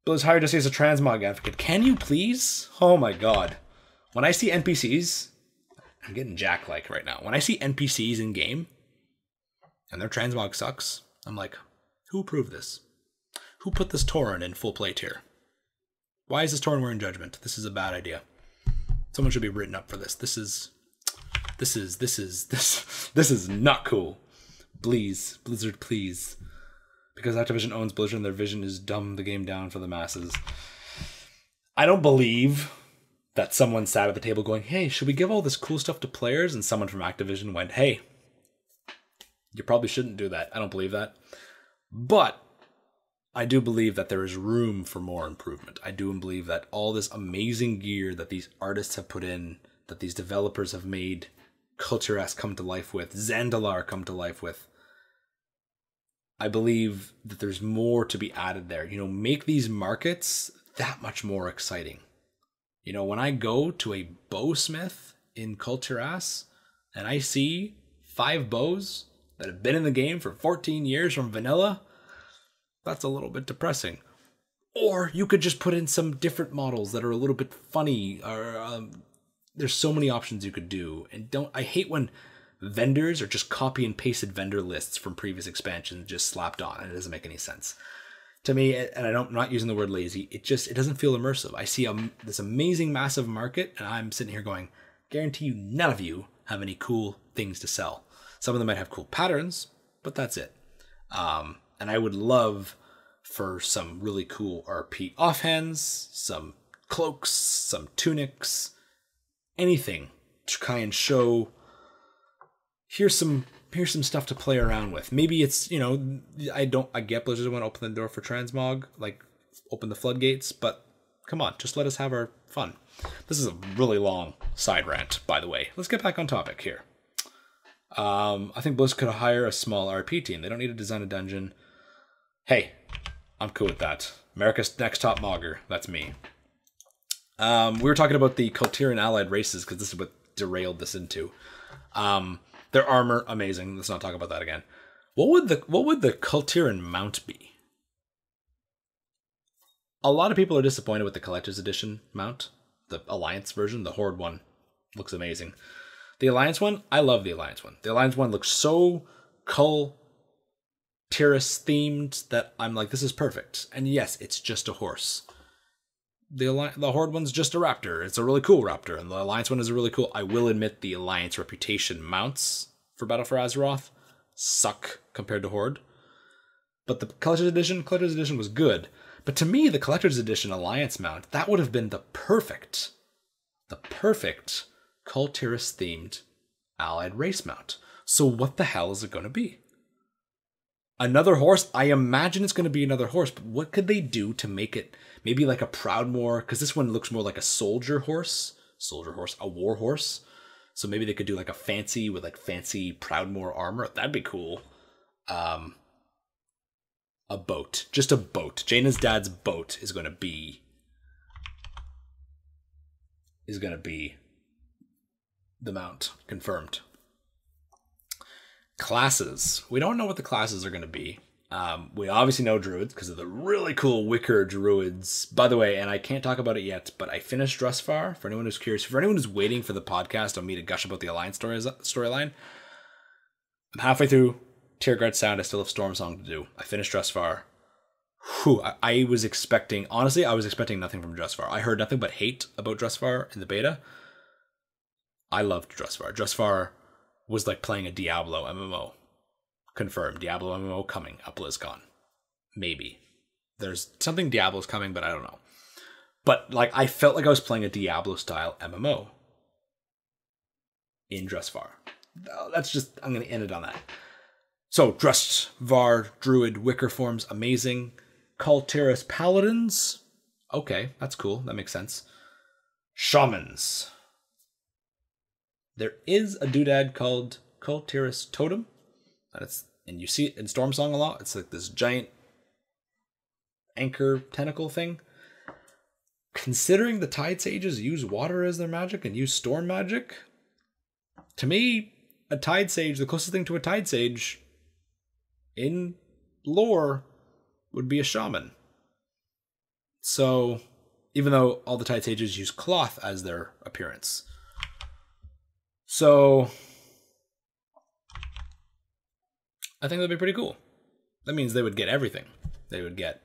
Blizzard hired us as a transmog advocate. Can you please? Oh my god. When I see NPCs, I'm getting Jack-like right now. When I see NPCs in game, and their transmog sucks, I'm like, who approved this? Who put this Tauren in full play tier? Why is this Tauren wearing Judgment? This is a bad idea. Someone should be written up for this. This is not cool. Please, Blizzard, please. Because Activision owns Blizzard and their vision is dumb the game down for the masses. I don't believe that someone sat at the table going, hey, should we give all this cool stuff to players? And someone from Activision went, hey, you probably shouldn't do that. I don't believe that. But I do believe that there is room for more improvement. I do believe that all this amazing gear that these artists have put in, that these developers have made Coulter come to life with, Zandalar come to life with, I believe that there's more to be added there. You know, make these markets that much more exciting. You know, when I go to a bowsmith in Coulter and I see 5 bows that have been in the game for 14 years from vanilla, that's a little bit depressing. Or you could just put in some different models that are a little bit funny. Or there's so many options you could do. And I hate when vendors are just copy and pasted vendor lists from previous expansions just slapped on, and it doesn't make any sense. To me, and I'm not using the word lazy, it doesn't feel immersive. I see this amazing, massive market, and I'm sitting here going, guarantee you none of you have any cool things to sell. Some of them might have cool patterns, but that's it. And I would love for some really cool RP offhands, some cloaks, some tunics, anything to kind of show, here's some stuff to play around with. Maybe it's, you know, I get Blizzard want to open the door for transmog, like open the floodgates, but come on, just let us have our fun. This is a really long side rant, by the way. Let's get back on topic here. I think Blizzard could hire a small RP team. They don't need to design a dungeon. Hey, I'm cool with that. America's next top mogger. That's me. We were talking about the Coulter and allied races because this is what derailed this into. Their armor, amazing. Let's not talk about that again. What would the Coulter mount be? A lot of people are disappointed with the Collector's Edition mount. The Alliance version, the Horde one, looks amazing. The Alliance one, I love the Alliance one. The Alliance one looks so Coulter themed that I'm like, this is perfect. And yes, it's just a horse. The Horde one's just a raptor. It's a really cool raptor, and the Alliance one is a really cool. I will admit the Alliance reputation mounts for Battle for Azeroth suck compared to Horde. But the Collector's Edition was good. But to me, the Collector's Edition Alliance mount, that would have been the perfect Coulterist themed allied race mount. So what the hell is it going to be? Another horse? I imagine it's going to be another horse, but what could they do to make it maybe like a Proudmoore? Because this one looks more like a soldier horse, a war horse. So maybe they could do like a fancy with like fancy Proudmoore armor. That'd be cool. A boat, just a boat. Jaina's dad's boat is going to be the mount, confirmed. Classes. We don't know what the classes are going to be. We obviously know druids because of the really cool wicker druids. By the way, and I can't talk about it yet, but I finished Drusvar. For anyone who's curious, for anyone who's waiting for the podcast on me to gush about the Alliance storyline, I'm halfway through Tierguard Sound. I still have Storm Song to do. I finished Drusvar. I was expecting nothing from Drusvar. I heard nothing but hate about Drusvar in the beta. I loved Drusvar. Drusvar was like playing a Diablo MMO. confirmed. Diablo MMO coming at BlizzCon. Maybe. There's something Diablo's coming, but I don't know. But like, I felt like I was playing a Diablo-style MMO in Drustvar. That's just, I'm going to end it on that. So, Drustvar, Druid, Wicker forms, amazing. Coulter Paladins. Okay, that's cool. That makes sense. Shamans. There is a doodad called Coulter Totem. And you see it in Stormsong a lot. It's like this giant anchor tentacle thing. Considering the Tide Sages use water as their magic and use storm magic, to me, a Tide Sage, the closest thing to a Tide Sage in lore would be a shaman. So, even though all the Tide Sages use cloth as their appearance. So, I think that'd be pretty cool. That means they would get everything. They would get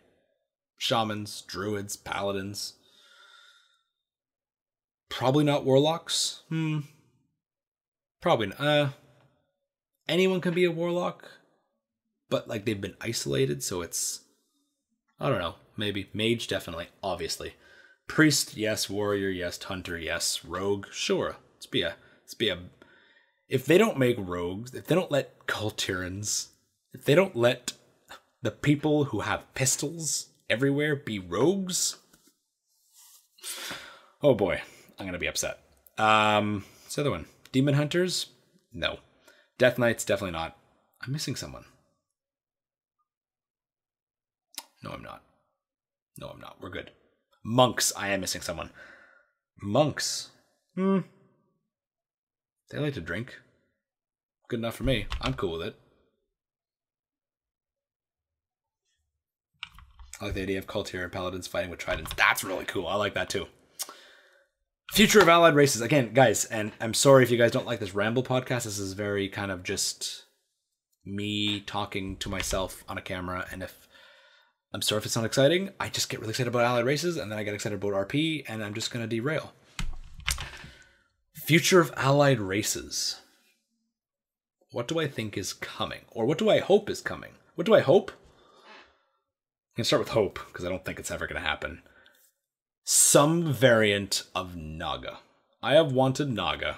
shamans, druids, paladins. Probably not warlocks. Probably not. Anyone can be a warlock, but like they've been isolated, so it's, I don't know, maybe. Mage, definitely, obviously. Priest, yes. Warrior, yes. Hunter, yes. Rogue, sure. Let's be a if they don't make rogues, if they don't let Coulterans, if they don't let the people who have pistols everywhere be rogues, oh boy, I'm gonna be upset. What's the other one? Demon Hunters? No. Death Knights? Definitely not. I'm missing someone. No, I'm not. No, I'm not. We're good. Monks. I am missing someone. Monks. They like to drink. Good enough for me. I'm cool with it. I like the idea of Coulter and Paladins fighting with Tridents. That's really cool. I like that too. Future of allied races. Again, guys, and I'm sorry if you guys don't like this ramble podcast. This is very kind of just me talking to myself on a camera. And I'm sorry if it's not exciting. I just get really excited about allied races, and then I get excited about RP, and I'm just going to derail. Future of allied races. What do I think is coming? Or what do I hope is coming? What do I hope? I'm going to start with hope, because I don't think it's ever going to happen. Some variant of Naga. I have wanted Naga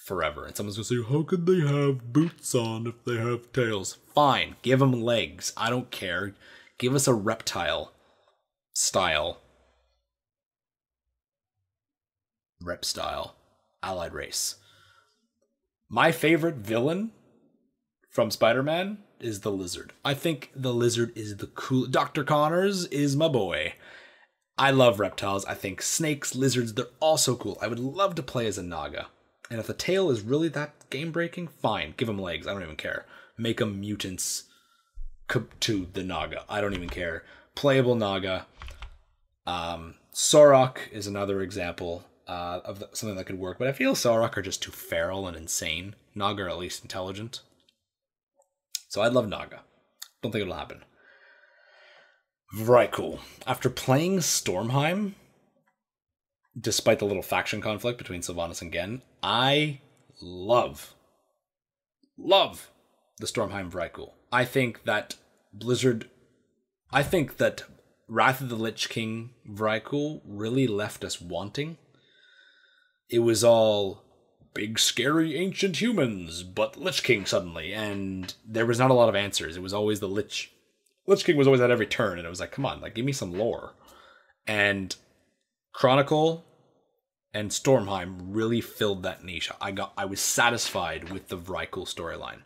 forever. And someone's going to say, how could they have boots on if they have tails? Fine, give them legs. I don't care. Give us a reptile style. Rep style. Allied race. My favorite villain from Spider-Man is the Lizard. I think the Lizard is the cool. Dr. Connors is my boy. I love reptiles. I think snakes, lizards, they're all so cool. I would love to play as a Naga. And if the tail is really that game-breaking, fine. Give them legs. I don't even care. Make them mutants to the Naga. I don't even care. Playable Naga. Sorok is another example of something that could work. But I feel Sorok are just too feral and insane. Naga are at least intelligent. So I'd love Naga. Don't think it'll happen. Right, cool. After playing Stormheim, despite the little faction conflict between Sylvanas and Gen, I love the Stormheim Vrykul. I think that Wrath of the Lich King Vrykul really left us wanting. It was all big, scary, ancient humans, but Lich King suddenly, and there was not a lot of answers. It was always the Lich King was always at every turn, and it was like, come on, like, give me some lore. And Chronicle and Stormheim really filled that niche. I was satisfied with the Vrykul storyline.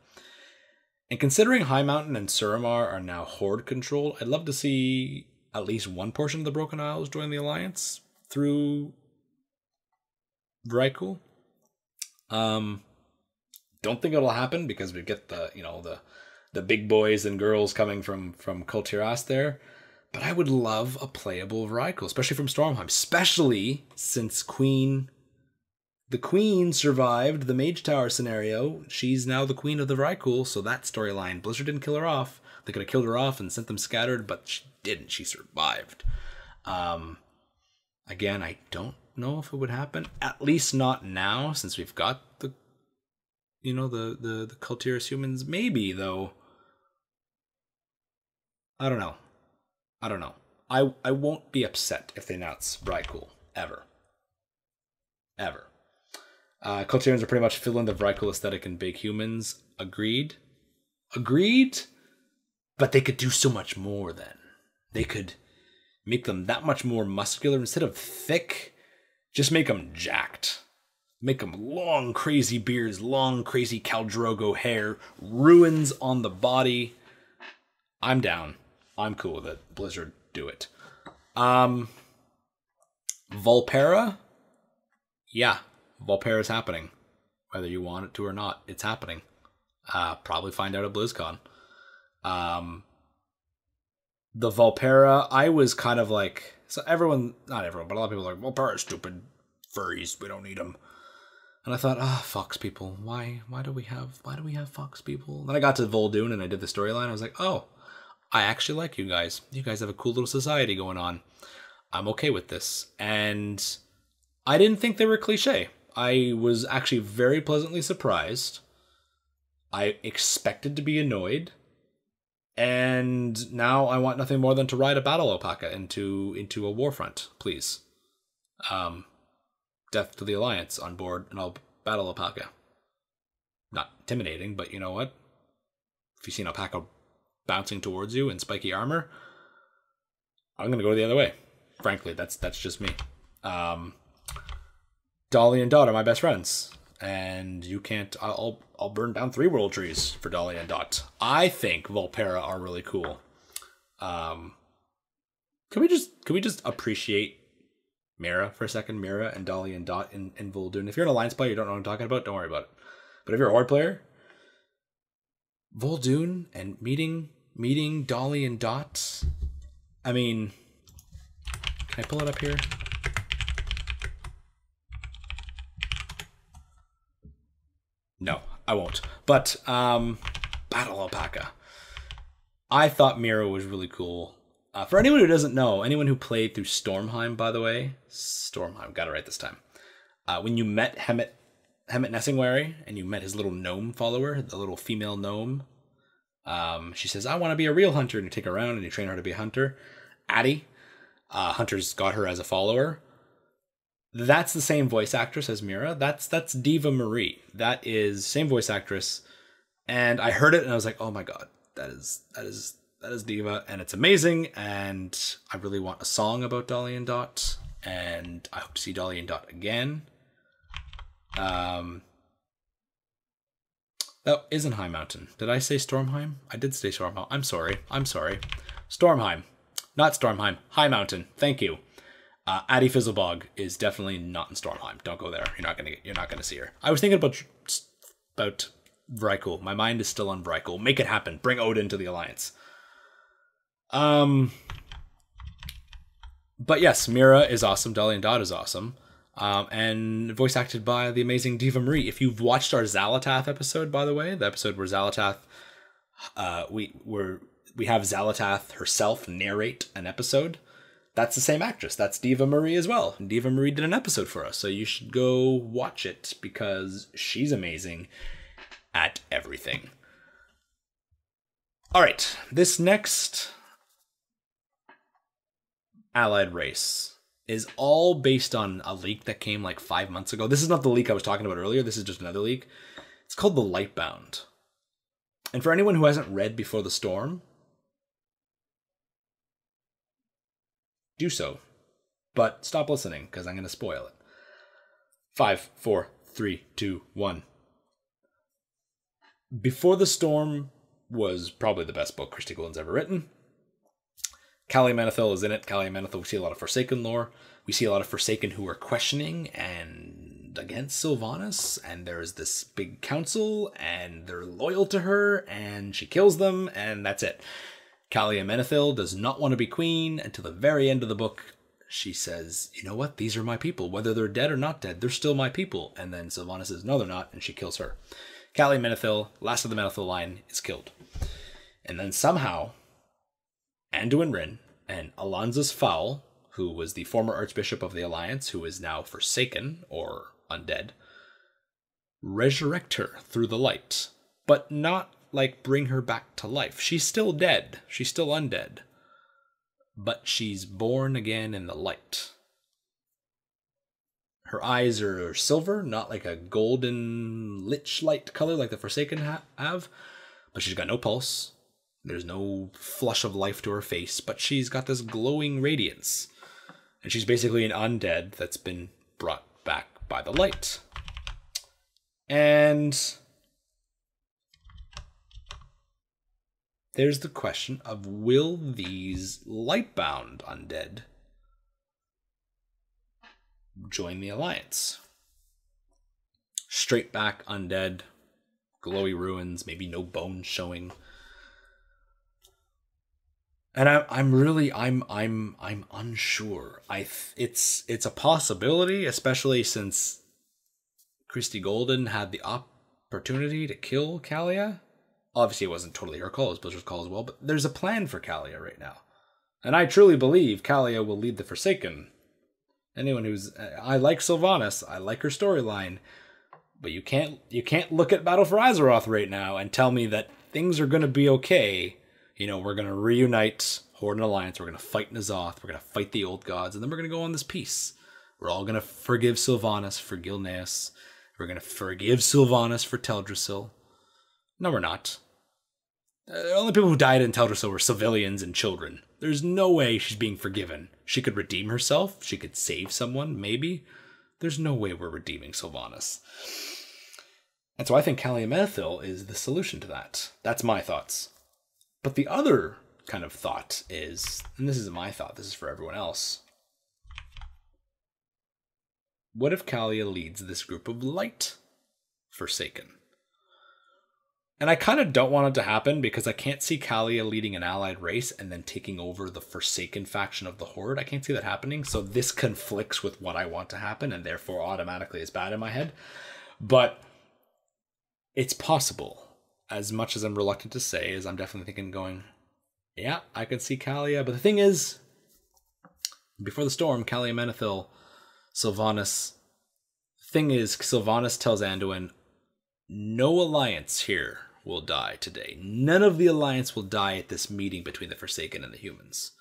And considering High Mountain and Suramar are now Horde controlled, I'd love to see at least one portion of the Broken Isles join the Alliance through Vrykul. Don't think it'll happen because we get the big boys and girls coming from Kultiras there. But I would love a playable Vrykul, especially from Stormheim. Especially since the Queen survived the Mage Tower scenario. She's now the Queen of the Vrykul, so that storyline. Blizzard didn't kill her off. They could have killed her off and sent them scattered, but she didn't. She survived. Again, I don't know if it would happen. At least not now, since we've got the Coulter Inhumans. Maybe, though. I don't know. I won't be upset if they announce Vrykul. Ever. Coulter Inhumans are pretty much filling the Vrykul aesthetic in big humans. Agreed. But they could do so much more then. They could make them that much more muscular. Instead of thick, just make them jacked. Make them long, crazy beards, long, crazy Khal Drogo hair, ruins on the body. I'm down. I'm cool with it. Blizzard, do it. Volpera? Yeah, Volpera's happening. Whether you want it to or not, it's happening. Probably find out at BlizzCon. The Volpera, I was kind of like... So everyone, not everyone, but a lot of people are like, Volpera's stupid furries. We don't need them. And I thought, fox people. Why do we have fox people? Then I got to Vol'dun and I did the storyline. I was like, oh, I actually like you guys. You guys have a cool little society going on. I'm okay with this. And I didn't think they were cliche. I was actually very pleasantly surprised. I expected to be annoyed. And now I want nothing more than to ride a battle alpaca into a warfront, please. Death to the Alliance on board an battle alpaca. Not intimidating, but you know what? If you see an alpaca bouncing towards you in spiky armor, I'm gonna go the other way. Frankly, that's just me. Dolly and Dot are my best friends, and you can't. I'll burn down 3 world trees for Dolly and Dot. I think Volpera are really cool. Can we just appreciate Mira for a second? Mira and Dolly and Dot in Vol'dun. If you're an Alliance player, you don't know what I'm talking about, don't worry about it. But if you're a Horde player, Vol'dun and meeting Dolly and Dot. I mean, can I pull it up here? No, I won't. But battle alpaca. I thought Mira was really cool. For anyone who doesn't know, anyone who played through Stormheim, by the way, Stormheim, got it right this time. When you met Hemet Nessingwary and you met his little gnome follower, the little female gnome, she says, I want to be a real hunter, and you take her around and you train her to be a hunter. Addie, Hunter's got her as a follower. That's the same voice actress as Mira. That's Diva Marie. That is same voice actress. And I heard it and I was like, oh my god, that is Diva, and it's amazing. And I really want a song about Dolly and Dot, and I hope to see Dolly and Dot again. That isn't High Mountain. Did I say Stormheim? I did say Stormheim. I'm sorry. Stormheim, not Stormheim. High Mountain. Thank you. Addie Fizzlebog is definitely not in Stormheim. Don't go there. You're not gonna see her. I was thinking about Vrykul. My mind is still on Vrykul. Make it happen. Bring Odin to the Alliance. But yes, Mira is awesome. Dolly and Dot is awesome. And voice acted by the amazing Diva Marie. If you've watched our Xalatath episode, by the way, the episode where Xalatath, we have Xalatath herself narrate an episode. That's the same actress. That's Diva Marie as well. And Diva Marie did an episode for us, so you should go watch it because she's amazing at everything. All right, this next allied race is all based on a leak that came like 5 months ago. This is not the leak I was talking about earlier. This is just another leak. It's called the Lightbound. And for anyone who hasn't read Before the Storm, do so. But stop listening, because I'm going to spoil it. 5, 4, 3, 2, 1. Before the Storm was probably the best book Christy Gould's ever written. Callie Manethil is in it. Callie Manethil, we see a lot of Forsaken lore. We see a lot of Forsaken who are questioning and against Sylvanas, and there's this big council, and they're loyal to her, and she kills them, and that's it. Callie Manethil does not want to be queen until the very end of the book. She says, you know what, these are my people. Whether they're dead or not dead, they're still my people. And then Sylvanas says, no, they're not, and she kills her. Callie Manethil, last of the Manethil line, is killed. And then somehow, Anduin Wrynn and Alonzus Faol, who was the former Archbishop of the Alliance, who is now Forsaken, or undead, resurrect her through the light, but not like bring her back to life. She's still dead. She's still undead. But she's born again in the light. Her eyes are silver, not like a golden lich light color like the Forsaken have. But she's got no pulse. There's no flush of life to her face, but she's got this glowing radiance. And she's basically an undead that's been brought back by the light. And there's the question of, will these light-bound undead join the Alliance? Straight back undead, glowy ruins, maybe no bones showing. And I'm unsure. It's a possibility, especially since Christy Golden had the opportunity to kill Kalia. Obviously, it wasn't totally her call, it was Blizzard's call as well, but there's a plan for Kalia right now. And I truly believe Kalia will lead the Forsaken. I like Sylvanas, I like her storyline, but you can't look at Battle for Azeroth right now and tell me that things are going to be okay. You know, we're going to reunite Horde and Alliance, we're going to fight N'Zoth, we're going to fight the old gods, and then we're going to go on this peace. We're all going to forgive Sylvanas for Gilneas. We're going to forgive Sylvanas for Teldrassil. No, we're not. The only people who died in Teldrassil were civilians and children. There's no way she's being forgiven. She could redeem herself. She could save someone, maybe. There's no way we're redeeming Sylvanas. And so I think Kalia Menethil is the solution to that. That's my thoughts. But the other kind of thought is, and this isn't my thought, this is for everyone else. What if Kalia leads this group of light Forsaken? And I kind of don't want it to happen because I can't see Kalia leading an allied race and then taking over the Forsaken faction of the Horde. I can't see that happening. So this conflicts with what I want to happen and therefore automatically is bad in my head. But it's possible. As much as I'm reluctant to say, is I'm definitely thinking going, yeah, I can see Kalia. But the thing is, before the storm, Kalia Menethil, Sylvanas. Thing is, Sylvanas tells Anduin, no alliance here will die today. None of the alliance will die at this meeting between the Forsaken and the humans.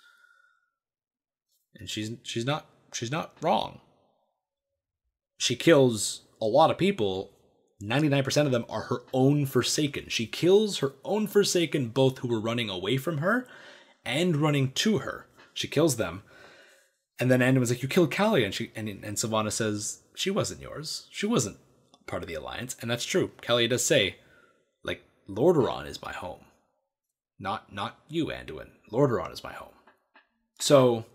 And she's not wrong. She kills a lot of people. 99% of them are her own Forsaken. She kills her own Forsaken, both who were running away from her and running to her. She kills them. And then Anduin's like, you killed Kalia. And Sylvanas says, she wasn't yours. She wasn't part of the alliance. And that's true. Kalia does say, like, Lordaeron is my home. Not you, Anduin. Lordaeron is my home. So,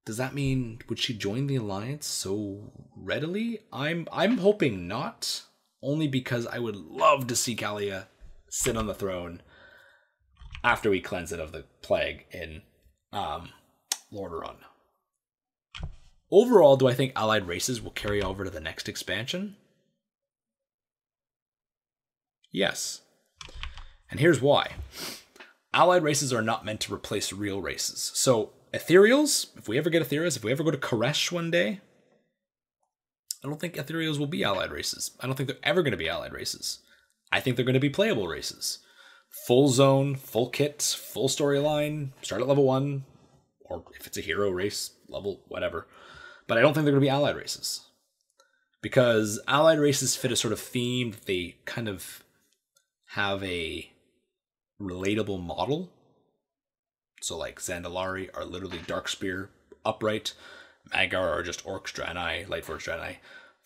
does that mean, would she join the alliance so readily? I'm hoping not. Only because I would love to see Kalia sit on the throne after we cleanse it of the plague in Lordaeron. Overall, do I think allied races will carry over to the next expansion? Yes. And here's why. Allied races are not meant to replace real races. So, Ethereals, if we ever get Ethereals, if we ever go to Koresh one day, I don't think Ethereals will be allied races. I don't think they're ever going to be allied races. I think they're going to be playable races. Full zone, full kit, full storyline, start at level 1, or if it's a hero race, level whatever. But I don't think they're going to be allied races. Because allied races fit a sort of theme that they kind of have a relatable model. So like Zandalari are literally Darkspear, upright. Magar are just Orcs, Draenei, Lightforged Draenei.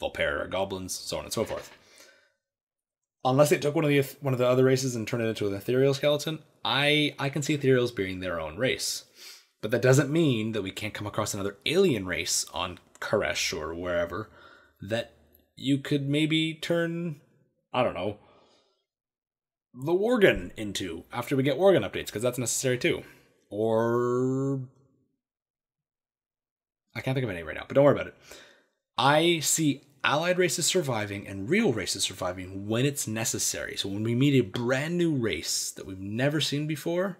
Volpera are goblins, so on and so forth. Unless they took one of the other races and turned it into an ethereal skeleton, I can see ethereals being their own race. But that doesn't mean that we can't come across another alien race on Koresh or wherever that you could maybe turn, I don't know, the Worgen into after we get Worgen updates, because that's necessary too. Or I can't think of any right now, but don't worry about it. I see allied races surviving and real races surviving when it's necessary. So when we meet a brand new race that we've never seen before,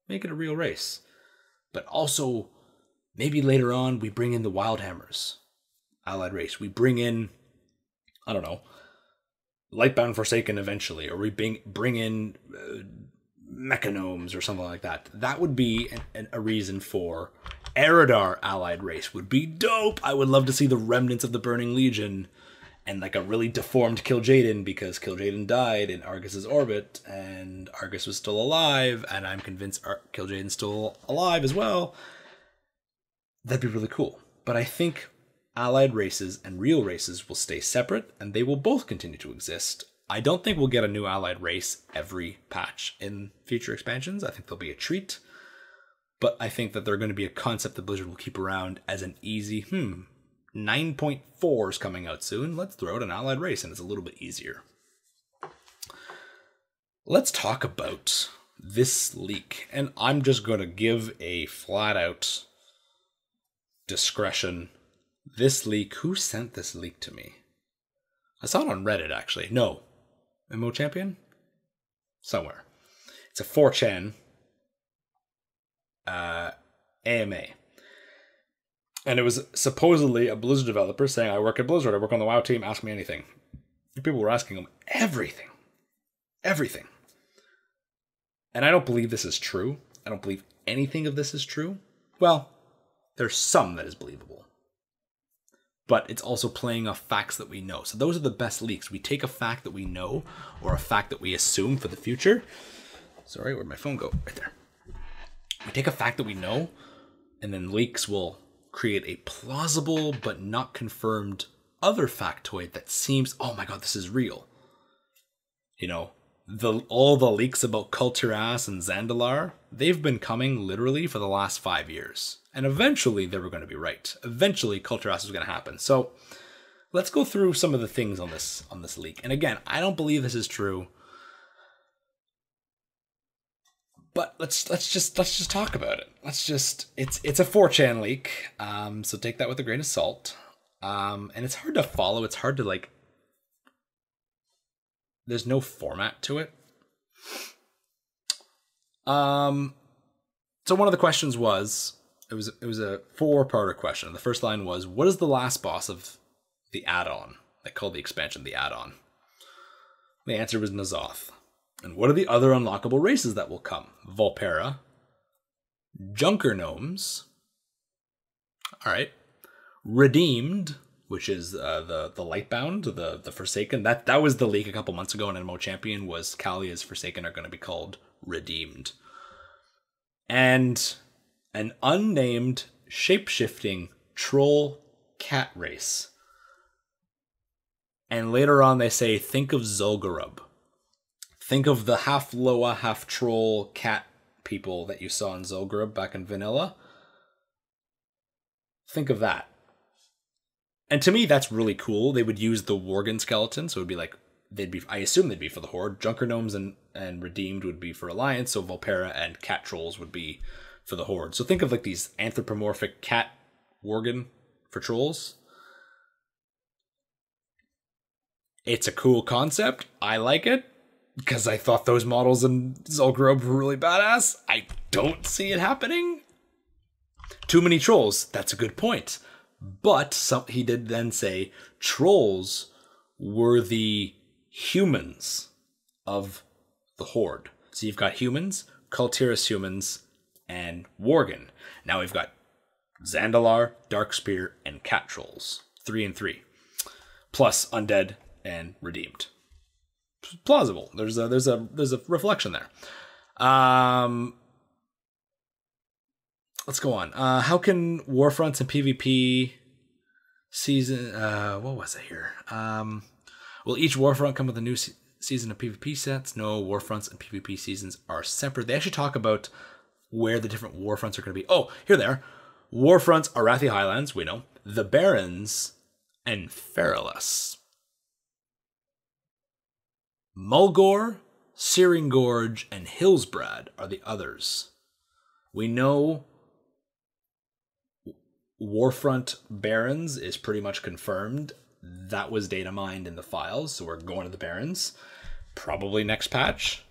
make it a real race. But also, maybe later on, we bring in the Wildhammers, allied race. We bring in I don't know, Lightbound Forsaken eventually, or we bring in mechanomes or something like that. That would be a reason for Eridar allied race. Would be dope. I would love to see the remnants of the Burning Legion and like a really deformed Kil'jaeden, because Kil'jaeden died in Argus's orbit and Argus was still alive, and I'm convinced Kil'jaeden's still alive as well. That'd be really cool. But I think allied races and real races will stay separate, and they will both continue to exist. I don't think we'll get a new allied race every patch in future expansions. I think there'll be a treat. But I think that they're going to be a concept that Blizzard will keep around as an easy, 9.4 is coming out soon. Let's throw out an allied race, and it's a little bit easier. Let's talk about this leak. And I'm just going to give a flat-out discretion. This leak, who sent this leak to me? I saw it on Reddit, actually. No. MMO Champion? Somewhere. It's a 4chan AMA. And it was supposedly a Blizzard developer saying, I work at Blizzard, I work on the WoW team, ask me anything. People were asking him everything. Everything. And I don't believe this is true. I don't believe anything of this is true. Well, there's some that is believable. But it's also playing off facts that we know. So those are the best leaks. We take a fact that we know, or a fact that we assume for the future. Sorry, where'd my phone go? Right there. We take a fact that we know, and then leaks will create a plausible but not confirmed other factoid that seems, oh my god, this is real. You know, all the leaks about Kultiras and Zandalar, they've been coming literally for the last 5 years. And eventually they were going to be right. Eventually Kultiras was going to happen. So let's go through some of the things on this leak. And again, I don't believe this is true. But let's just talk about it. It's a 4chan leak. So take that with a grain of salt. And it's hard to follow. It's hard to there's no format to it. So one of the questions was, it was a 4-parter question. The first line was, what is the last boss of the add-on? They called the expansion the add-on. The answer was N'Zoth. And what are the other unlockable races that will come? Volpera, Junker Gnomes, alright, Redeemed, which is the Lightbound, the Forsaken. That was the leak a couple months ago in MMO Champion, was Kalia's Forsaken are going to be called Redeemed. And an unnamed, shape-shifting troll cat race. And later on they say, think of Zul'Gurub. Think of the half Loa, half troll cat people that you saw in Zul'Gurub back in Vanilla. Think of that. And to me, that's really cool. They would use the Worgen skeleton, so it would be like, I assume they'd be for the Horde. Junker Gnomes and Redeemed would be for Alliance, so Volpera and cat trolls would be for the Horde. So think of like these anthropomorphic cat Worgen for trolls. It's a cool concept. I like it, because I thought those models in Zul'Gurub were really badass. I don't see it happening. Too many trolls. That's a good point. But he did then say trolls were the humans of the Horde. So you've got humans, Kultiras humans, and Worgen. Now we've got Zandalar, Darkspear, and cat trolls. 3 and 3. Plus undead and redeemed. Plausible. There's a reflection there. Let's go on. How can Warfronts and PvP season... what was it here? Will each Warfront come with a new season of PvP sets? No, Warfronts and PvP seasons are separate. They actually talk about where the different Warfronts are going to be. Oh, here they are. Warfronts, Arathi Highlands, we know. The Barrens, and Feralus. Mulgore, Searing Gorge, and Hillsbrad are the others. We know Warfront Barrens is pretty much confirmed. That was data mined in the files, so we're going to the Barrens. Probably next patch.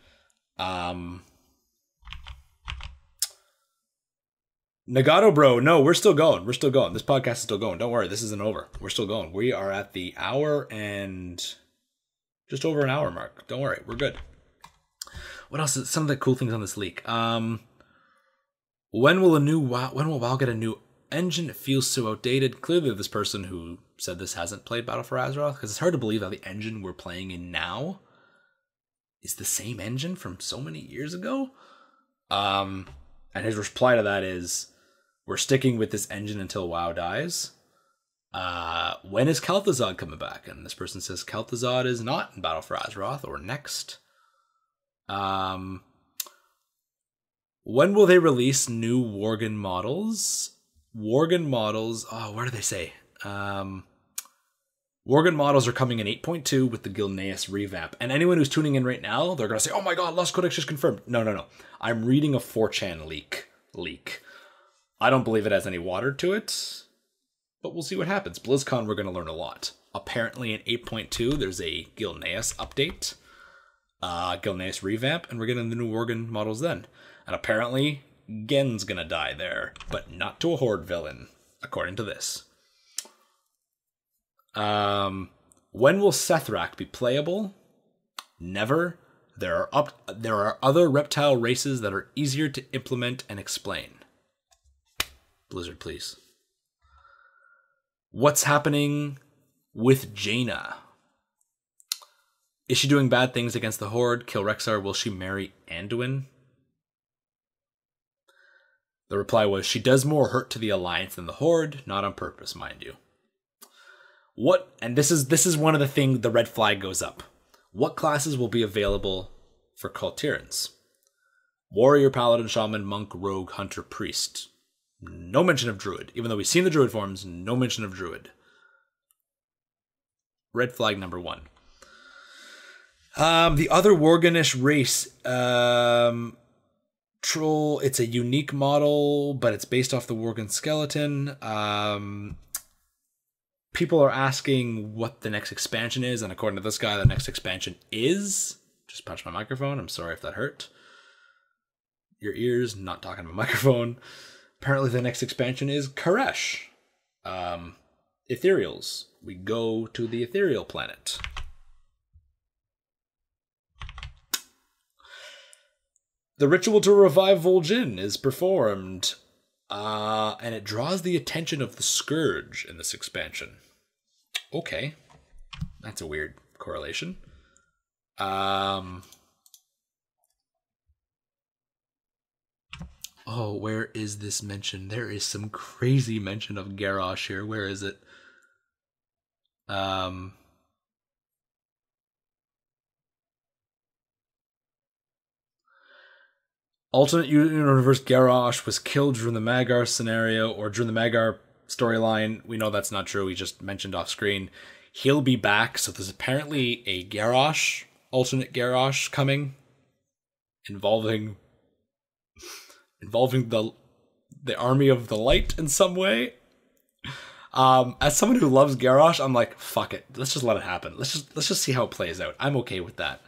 Nagato, bro, no, we're still going. We're still going. This podcast is still going. Don't worry, this isn't over. We're still going. We are at the hour and just over an hour mark. Don't worry, we're good. What else is some of the cool things on this leak? When will WoW get a new engine? It feels so outdated. Clearly, this person who said this hasn't played Battle for Azeroth, because it's hard to believe that the engine we're playing in now is the same engine from so many years ago. And his reply to that is, we're sticking with this engine until WoW dies. When is Kel'Thuzad coming back? And this person says Kel'Thuzad is not in Battle for Azeroth or next. When will they release new Worgen models? Worgen models, where do they say? Worgen models are coming in 8.2 with the Gilneas Revamp. And anyone who's tuning in right now, they're going to say, oh my god, Lost Codex just confirmed. No. I'm reading a 4chan leak. I don't believe it has any water to it, but we'll see what happens. BlizzCon, we're going to learn a lot. Apparently in 8.2, there's a Gilneas update, Gilneas Revamp, and we're getting the new Worgen models then. And apparently, Gen's going to die there, but not to a Horde villain, according to this. When will Sethrak be playable? Never. There are other reptile races that are easier to implement and explain. Blizzard, please. What's happening with Jaina? Is she doing bad things against the Horde? Kill Rexxar. Will she marry Anduin? The reply was, she does more hurt to the Alliance than the Horde, not on purpose, mind you. What, and this is one of the things, the red flag goes up. What classes will be available for Cultirans? Warrior, Paladin, Shaman, Monk, Rogue, Hunter, Priest. No mention of Druid. Even though we've seen the Druid forms, no mention of Druid. Red flag number 1. The other Worganish race, Troll, it's a unique model, but it's based off the Worgen skeleton. People are asking what the next expansion is, and according to this guy, the next expansion is... Just punched my microphone. I'm sorry if that hurt. Your ears, not talking to my microphone. Apparently the next expansion is Koresh. Ethereals. We go to the ethereal planet. The ritual to revive Worgen is performed, and it draws the attention of the Scourge in this expansion. Okay. That's a weird correlation. Oh, where is this mention? There is some crazy mention of Garrosh here. Where is it? Alternate universe Garrosh was killed during the Magar scenario, or during the Magar storyline. We know that's not true. He just mentioned off screen. He'll be back, so there's apparently a Garrosh, alternate Garrosh coming, involving the army of the light in some way. As someone who loves Garrosh, I'm like, fuck it. Let's just let it happen. Let's just see how it plays out. I'm okay with that.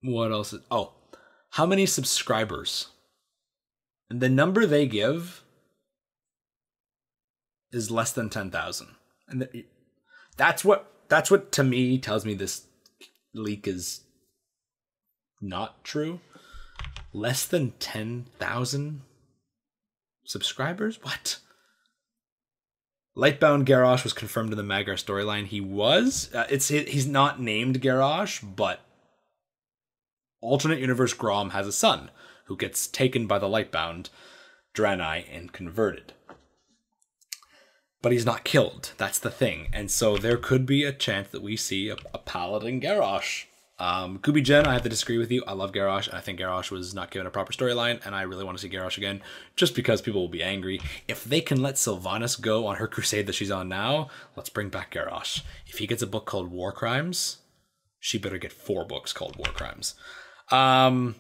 What else? How many subscribers? And the number they give is less than 10,000. And that's what to me tells me this leak is not true. Less than 10,000 subscribers? What? Lightbound Garrosh was confirmed in the Magar storyline. He was. He's not named Garrosh, but alternate universe Grom has a son who gets taken by the Lightbound Draenei and converted. But he's not killed. That's the thing. And so there could be a chance that we see a Paladin Garrosh. Kubi Jen, I have to disagree with you. I love Garrosh. I think Garrosh was not given a proper storyline, and I really want to see Garrosh again, just because people will be angry. If they can let Sylvanas go on her crusade that she's on now, let's bring back Garrosh. If he gets a book called War Crimes, she better get 4 books called War Crimes. Can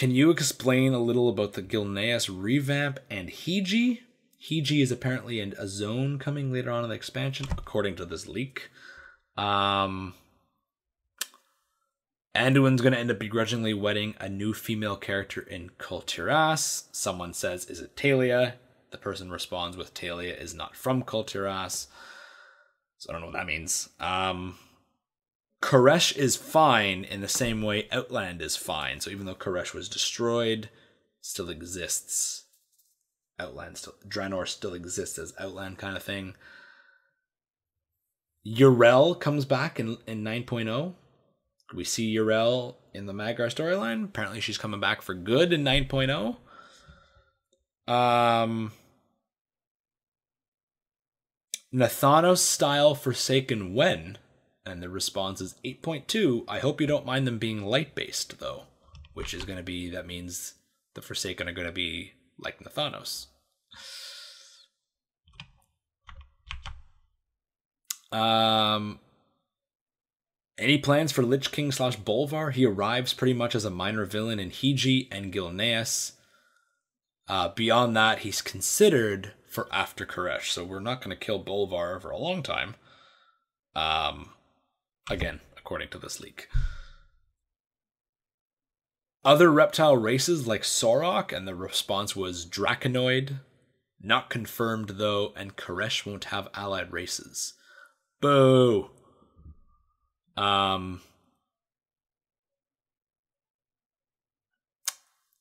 you explain a little about the Gilneas Revamp and Hiji? Hiji is apparently in a zone coming later on in the expansion, according to this leak. Anduin's going to end up begrudgingly wedding a new female character in Coulter. Someone says, is it Talia? The person responds with, Talia is not from Coulter. So I don't know what that means. Koresh is fine in the same way Outland is fine. So even though Koresh was destroyed, still exists. Draenor still exists as Outland kind of thing. Yrel comes back in 9.0. We see Yrel in the Magrar storyline. Apparently she's coming back for good in 9.0. Nathanos style Forsaken when? And the response is 8.2. I hope you don't mind them being light-based, though. Which is going to be, that means the Forsaken are going to be like Nathanos. Any plans for Lich King / Bolvar? He arrives pretty much as a minor villain in Hiji and Gilneas. Beyond that, he's considered for after Koresh, so we're not going to kill Bolvar for a long time. Again, according to this leak. Other reptile races like Sorok, and the response was Draconoid. Not confirmed though, and Koresh won't have allied races. Boo!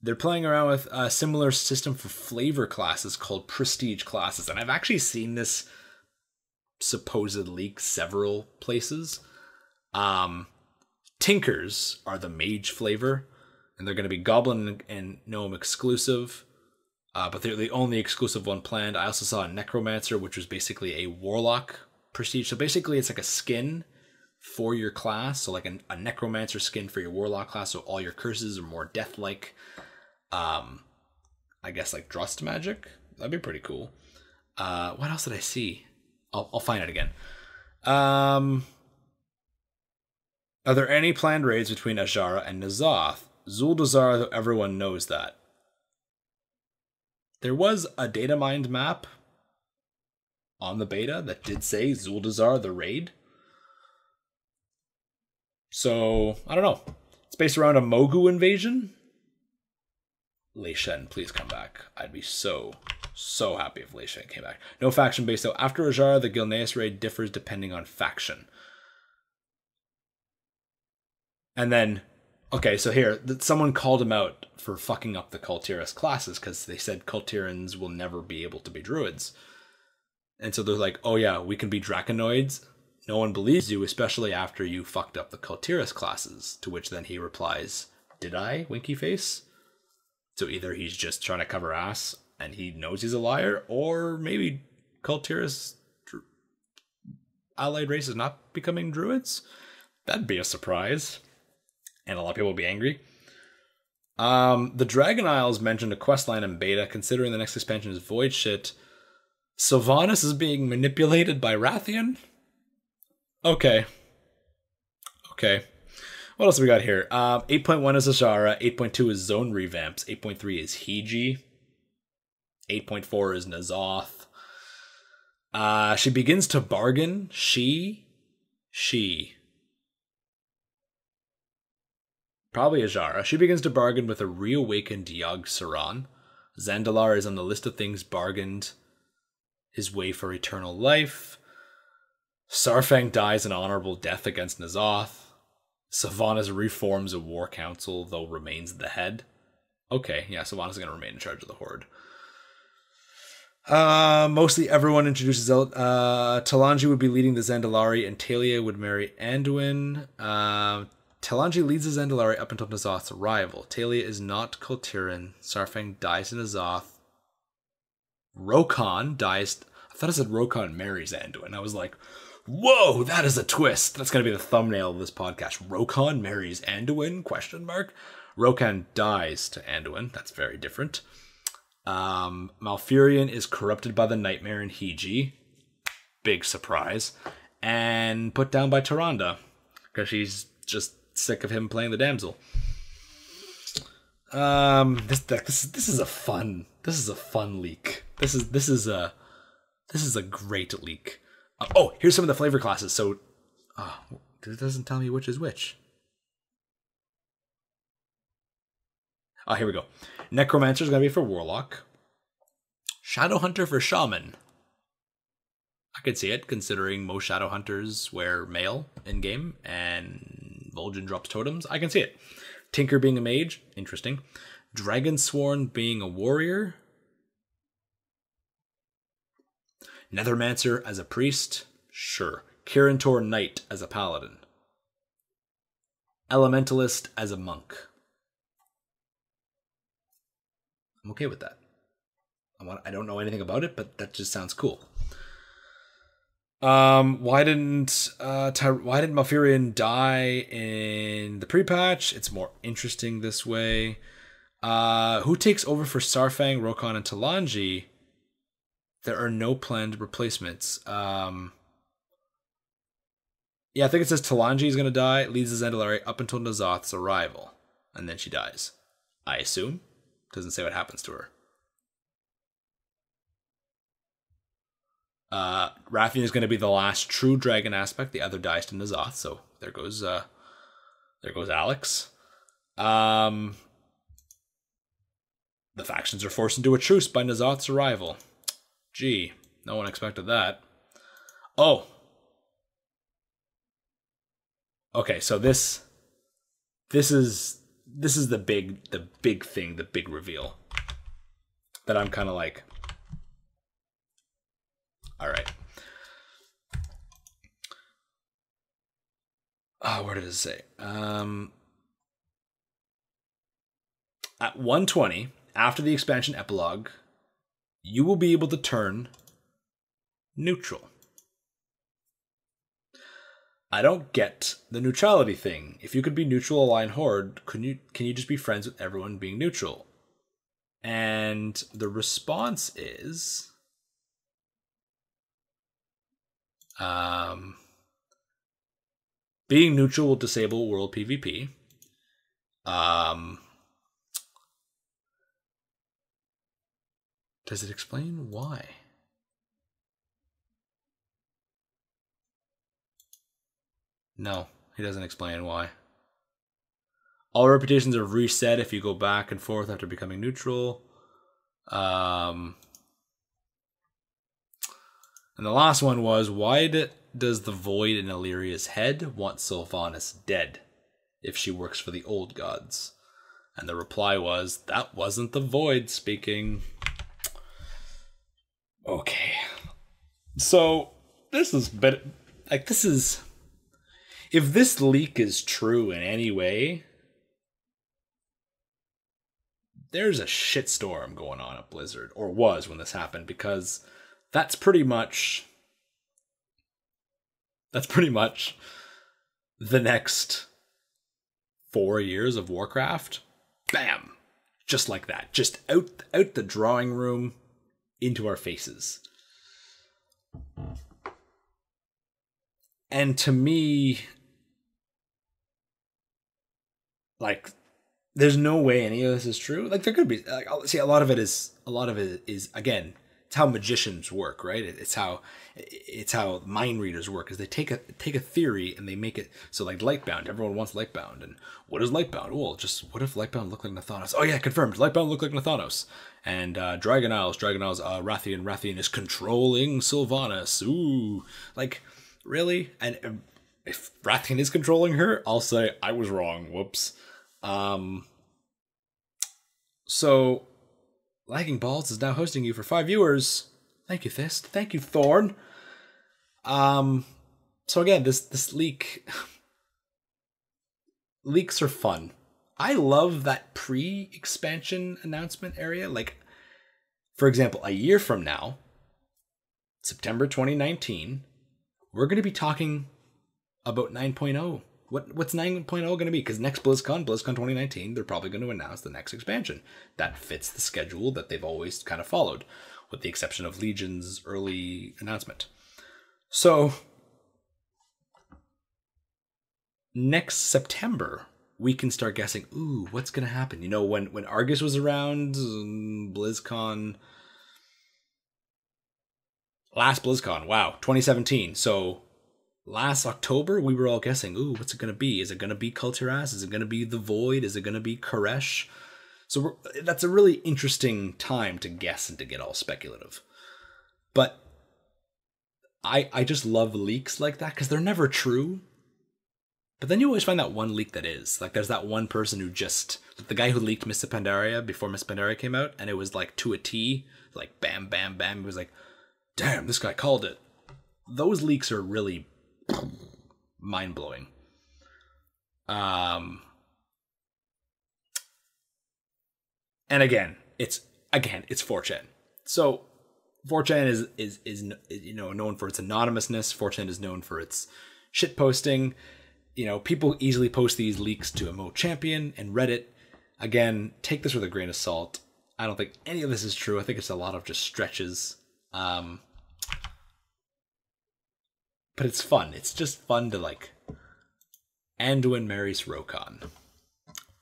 They're playing around with a similar system for flavor classes called prestige classes, and I've actually seen this supposed leak several places. Tinkers are the mage flavor, and they're going to be Goblin and Gnome exclusive, but they're the only exclusive one planned. I also saw a Necromancer, which was basically a Warlock prestige. So basically it's like a skin for your class, so like a Necromancer skin for your Warlock class, so all your curses are more death-like. I guess like Drust magic. That'd be pretty cool. What else did I see? I'll find it again. Are there any planned raids between Azshara and N'Zoth? Zuldazar, though everyone knows that. There was a data mined map on the beta that did say Zuldazar the raid. So, I don't know. It's based around a Mogu invasion. Lei Shen, please come back. I'd be so happy if Lei Shen came back. No faction based though. After Azshara, the Gilneas raid differs depending on faction. And then, okay, so here, someone called him out for fucking up the Kultiras classes because they said Kultirans will never be able to be druids. And so they're like, oh yeah, we can be Draconoids. No one believes you, especially after you fucked up the Kultiras classes. To which then he replies, did I, winky face? So either he's just trying to cover ass and he knows he's a liar, or maybe Kultiras allied race is not becoming druids. That'd be a surprise. And a lot of people will be angry. The Dragon Isles mentioned a questline in beta, considering the next expansion is void shit. Sylvanas is being manipulated by Rathian? Okay. What else have we got here? 8.1 is Azshara, 8.2 is Zone Revamps, 8.3 is Hiji, 8.4 is N'Zoth. She begins to bargain. She. Probably Azshara. She begins to bargain with a reawakened Yogg-Saron. Zandalar is on the list of things bargained his way for eternal life. Sarfang dies an honorable death against N'Zoth. Sylvanas reforms a war council, though remains the head. Okay, yeah, Sylvanas going to remain in charge of the Horde. Mostly everyone introduces Talanji would be leading the Zandalari, and Talia would marry Anduin. Talanji leads the Zandalari up until N'Zoth's arrival. Talia is not Kultiran. Sarfang dies in N'Zoth. Rokon dies. I thought it said Rokon marries Anduin. I was like, whoa, that is a twist. That's going to be the thumbnail of this podcast. Rokon marries Anduin? ? Rokon dies to Anduin. That's very different. Malfurion is corrupted by the Nightmare in Hiji. Big surprise. And put down by Tyrande, because she's just sick of him playing the damsel. This is a fun leak. This is a great leak. Here's some of the flavor classes. So, it doesn't tell me which is which. Oh, here we go. Necromancer is going to be for Warlock. Shadowhunter for Shaman. I could see it, considering most Shadowhunters wear mail in-game, and Worgen drops totems. I can see it. Tinker being a mage. Interesting. Dragonsworn being a warrior. Nethermancer as a priest. Sure. Kirintor Knight as a paladin. Elementalist as a monk. I'm okay with that. I don't know anything about it, but that just sounds cool. Why didn't Malfurion die in the pre-patch? It's more interesting this way. Who takes over for Sarfang, Rokon, and Talanji? There are no planned replacements. Yeah, I think it says Talanji is going to die, leads the Zandalari up until N'Zoth's arrival, and then she dies. I assume. Doesn't say what happens to her. Rathian is going to be the last true dragon aspect. The other dies to N'Zoth, so there goes Alex. The factions are forced into a truce by N'Zoth's arrival. Gee, no one expected that. Oh. Okay, so this is the big thing, the big reveal that I'm kind of like, all right. Where did it say? At 120, after the expansion epilogue, you will be able to turn neutral. I don't get the neutrality thing. If you could be neutral Align Horde, can you just be friends with everyone being neutral? And the response is being neutral will disable world PvP. Does it explain why? No, he doesn't explain why. All reputations are reset if you go back and forth after becoming neutral. And the last one was, why does the Void in Illyria's head want Sylvanas dead if she works for the old gods? And the reply was, that wasn't the Void speaking. Okay. So, this is... If this leak is true in any way, there's a shitstorm going on at Blizzard, or was when this happened, because that's pretty much the next 4 years of Warcraft. Bam! Just like that. Just out the drawing room, into our faces. And to me, like, there's no way any of this is true. Like, there could be, like, see, a lot of it is again, it's how magicians work, right? It's how mind readers work, is they take a theory and they make it so, like, Lightbound, everyone wants Lightbound, and what is Lightbound? Well, just what if Lightbound looked like Nathanos? Oh yeah, confirmed, Lightbound looked like Nathanos. And Dragon Isles, Rathian is controlling Sylvanas. Ooh, like, really? And if Rathian is controlling her, I'll say I was wrong. Whoops. So, Lagging Balls is now hosting you for 5 viewers. Thank you, Thist. Thank you, Thorn. So again, this leaks are fun. I love that pre-expansion announcement area. Like, for example, a year from now, September 2019, we're going to be talking about 9.0. What's 9.0 going to be? Because next BlizzCon 2019, they're probably going to announce the next expansion. That fits the schedule that they've always kind of followed, with the exception of Legion's early announcement. So, next September, we can start guessing, ooh, what's going to happen? You know, when Argus was around, BlizzCon, last BlizzCon, wow, 2017. So, last October, we were all guessing, ooh, what's it going to be? Is it going to be Coulter? Is it going to be the Void? Is it going to be Koresh? So that's a really interesting time to guess and to get all speculative. But I just love leaks like that because they're never true. But then you always find that one leak that is. Like, there's that one person who just... the guy who leaked Miss Pandaria before Miss Pandaria came out, and it was, like, to a T. Like, bam, bam, bam. It was like, damn, this guy called it. Those leaks are really mind-blowing. And again, it's 4chan. So 4chan is known for its anonymousness. 4chan is known for its shit posting. People easily post these leaks to Emote Champion and Reddit. Again, take this with a grain of salt. I don't think any of this is true. I think it's a lot of just stretches. But it's fun. It's just fun to like... Anduin marries Rokon.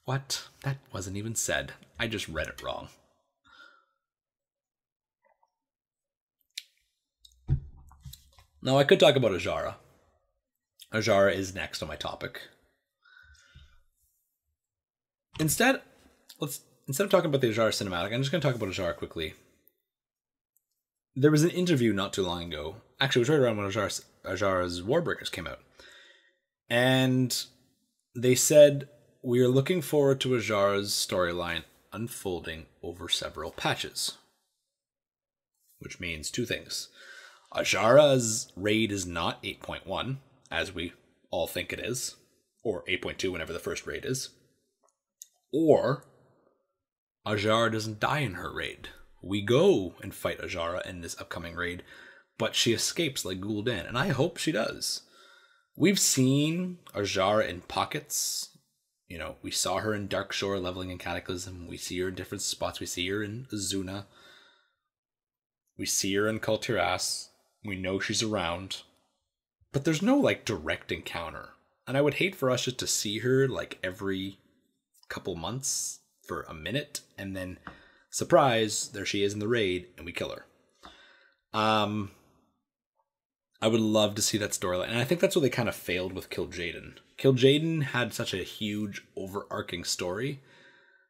What? That wasn't even said. I just read it wrong. Now, I could talk about Azshara. Azshara is next on my topic. Instead of talking about the Azshara cinematic, I'm just going to talk about Azshara quickly. There was an interview not too long ago. Actually, it was right around when Azshara's Warbreakers came out. And they said, we are looking forward to Azshara's storyline unfolding over several patches. Which means two things. Azshara's raid is not 8.1, as we all think it is, or 8.2 whenever the first raid is. Or Azshara doesn't die in her raid. We go and fight Azshara in this upcoming raid, but she escapes like Gul'dan, and I hope she does. We've seen Azshara in pockets. We saw her in Darkshore leveling in Cataclysm. We see her in different spots. We see her in Azuna. We see her in Kultiras. We know she's around. But there's no, direct encounter. And I would hate for us just to see her, every couple months for a minute. And then, surprise, there she is in the raid, and we kill her. I would love to see that storyline. And I think that's where they kind of failed with Kil'jaeden. Kil'jaeden had such a huge, overarching story.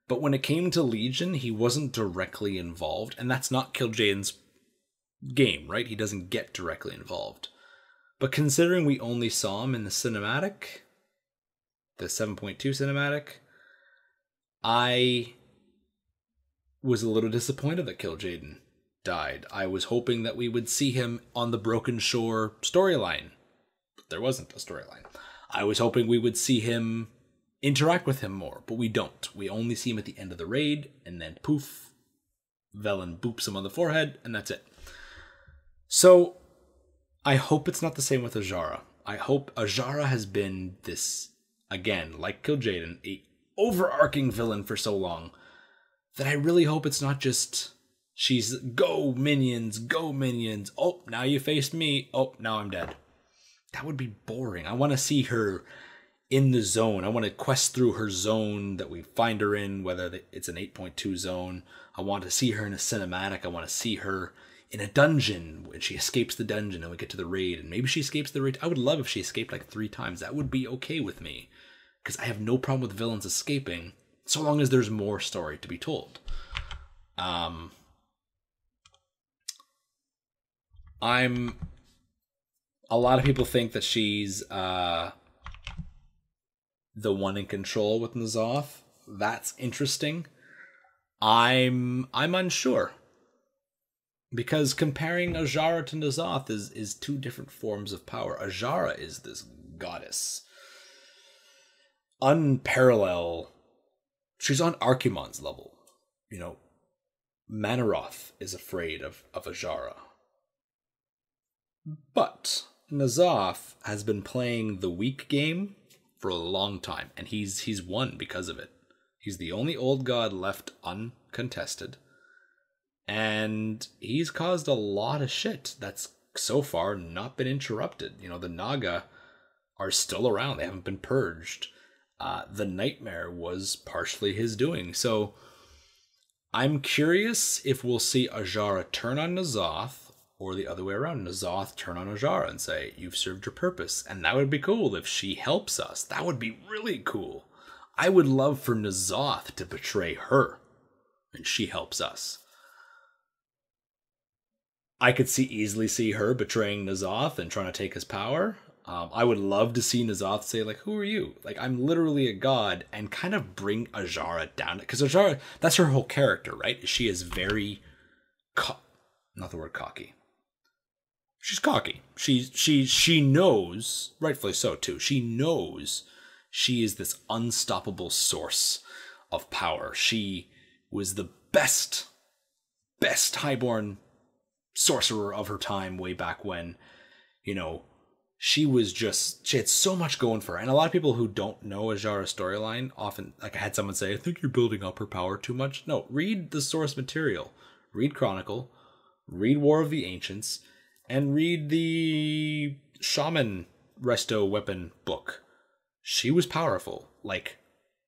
But when it came to Legion, he wasn't directly involved. And that's not Kil'jaeden's game, right? He doesn't get directly involved. But considering we only saw him in the cinematic, the 7.2 cinematic, I was a little disappointed that Kil'jaeden died. I was hoping that we would see him on the Broken Shore storyline, but there wasn't a storyline. I was hoping we would see him interact with him more, but we don't. We only see him at the end of the raid, and then poof, Velen boops him on the forehead, and that's it. So, I hope it's not the same with Azshara. I hope Azshara has been this, again, like Kil'jaeden, a overarching villain for so long, that I really hope it's not just... she's, go minions, oh, now you faced me, oh, now I'm dead. That would be boring. I want to see her in the zone. I want to quest through her zone that we find her in, whether it's an 8.2 zone. I want to see her in a cinematic. I want to see her in a dungeon when she escapes the dungeon and we get to the raid. And maybe she escapes the raid. I would love if she escaped 3 times. That would be okay with me. Because I have no problem with villains escaping, so long as there's more story to be told. A lot of people think that she's the one in control with N'Zoth. That's interesting. I'm unsure. Because comparing Azshara to N'Zoth is 2 different forms of power. Azshara is this goddess. Unparalleled. She's on Archimonde's level. Manaroth is afraid of Azshara. But N'Zoth has been playing the weak game for a long time, and he's won because of it. He's the only old god left uncontested, and he's caused a lot of shit that's so far not been interrupted. The Naga are still around. They haven't been purged. The Nightmare was partially his doing. So I'm curious if we'll see Azshara turn on N'Zoth, or the other way around, N'Zoth turn on Azshara and say, you've served your purpose. And that would be cool if she helps us. That would be really cool. I would love for N'Zoth to betray her. and she helps us. I could easily see her betraying N'Zoth and trying to take his power. I would love to see N'Zoth say, like, who are you? Like, I'm literally a god, and kind of bring Azshara down. Because Azshara, that's her whole character, right? She is very, not the word cocky. She's cocky. She knows, rightfully so too, she knows she is this unstoppable source of power. She was the best highborn sorcerer of her time way back when, you know, she had so much going for her. And a lot of people who don't know Azshara's storyline often, like I had someone say, I think you're building up her power too much. No, read the source material. Read Chronicle, read War of the Ancients, and read the Shaman Resto Weapon book. She was powerful, like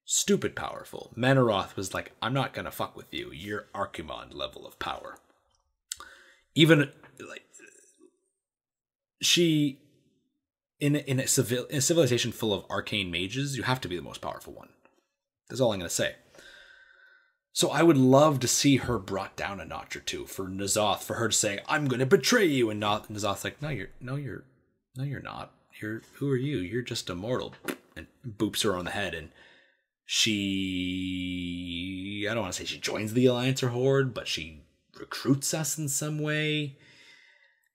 stupid powerful. Manaroth was like, I'm not gonna fuck with you. You're Archimond level of power. Even like she, in a civilization full of arcane mages, you have to be the most powerful one. That's all I'm gonna say. So I would love to see her brought down a notch or two for N'Zoth, for her to say, I'm gonna betray you, and not N'Zoth's like, no, you're not. Who are you? You're just a mortal, and boops her on the head, and she, I don't want to say she joins the Alliance or Horde, but she recruits us in some way.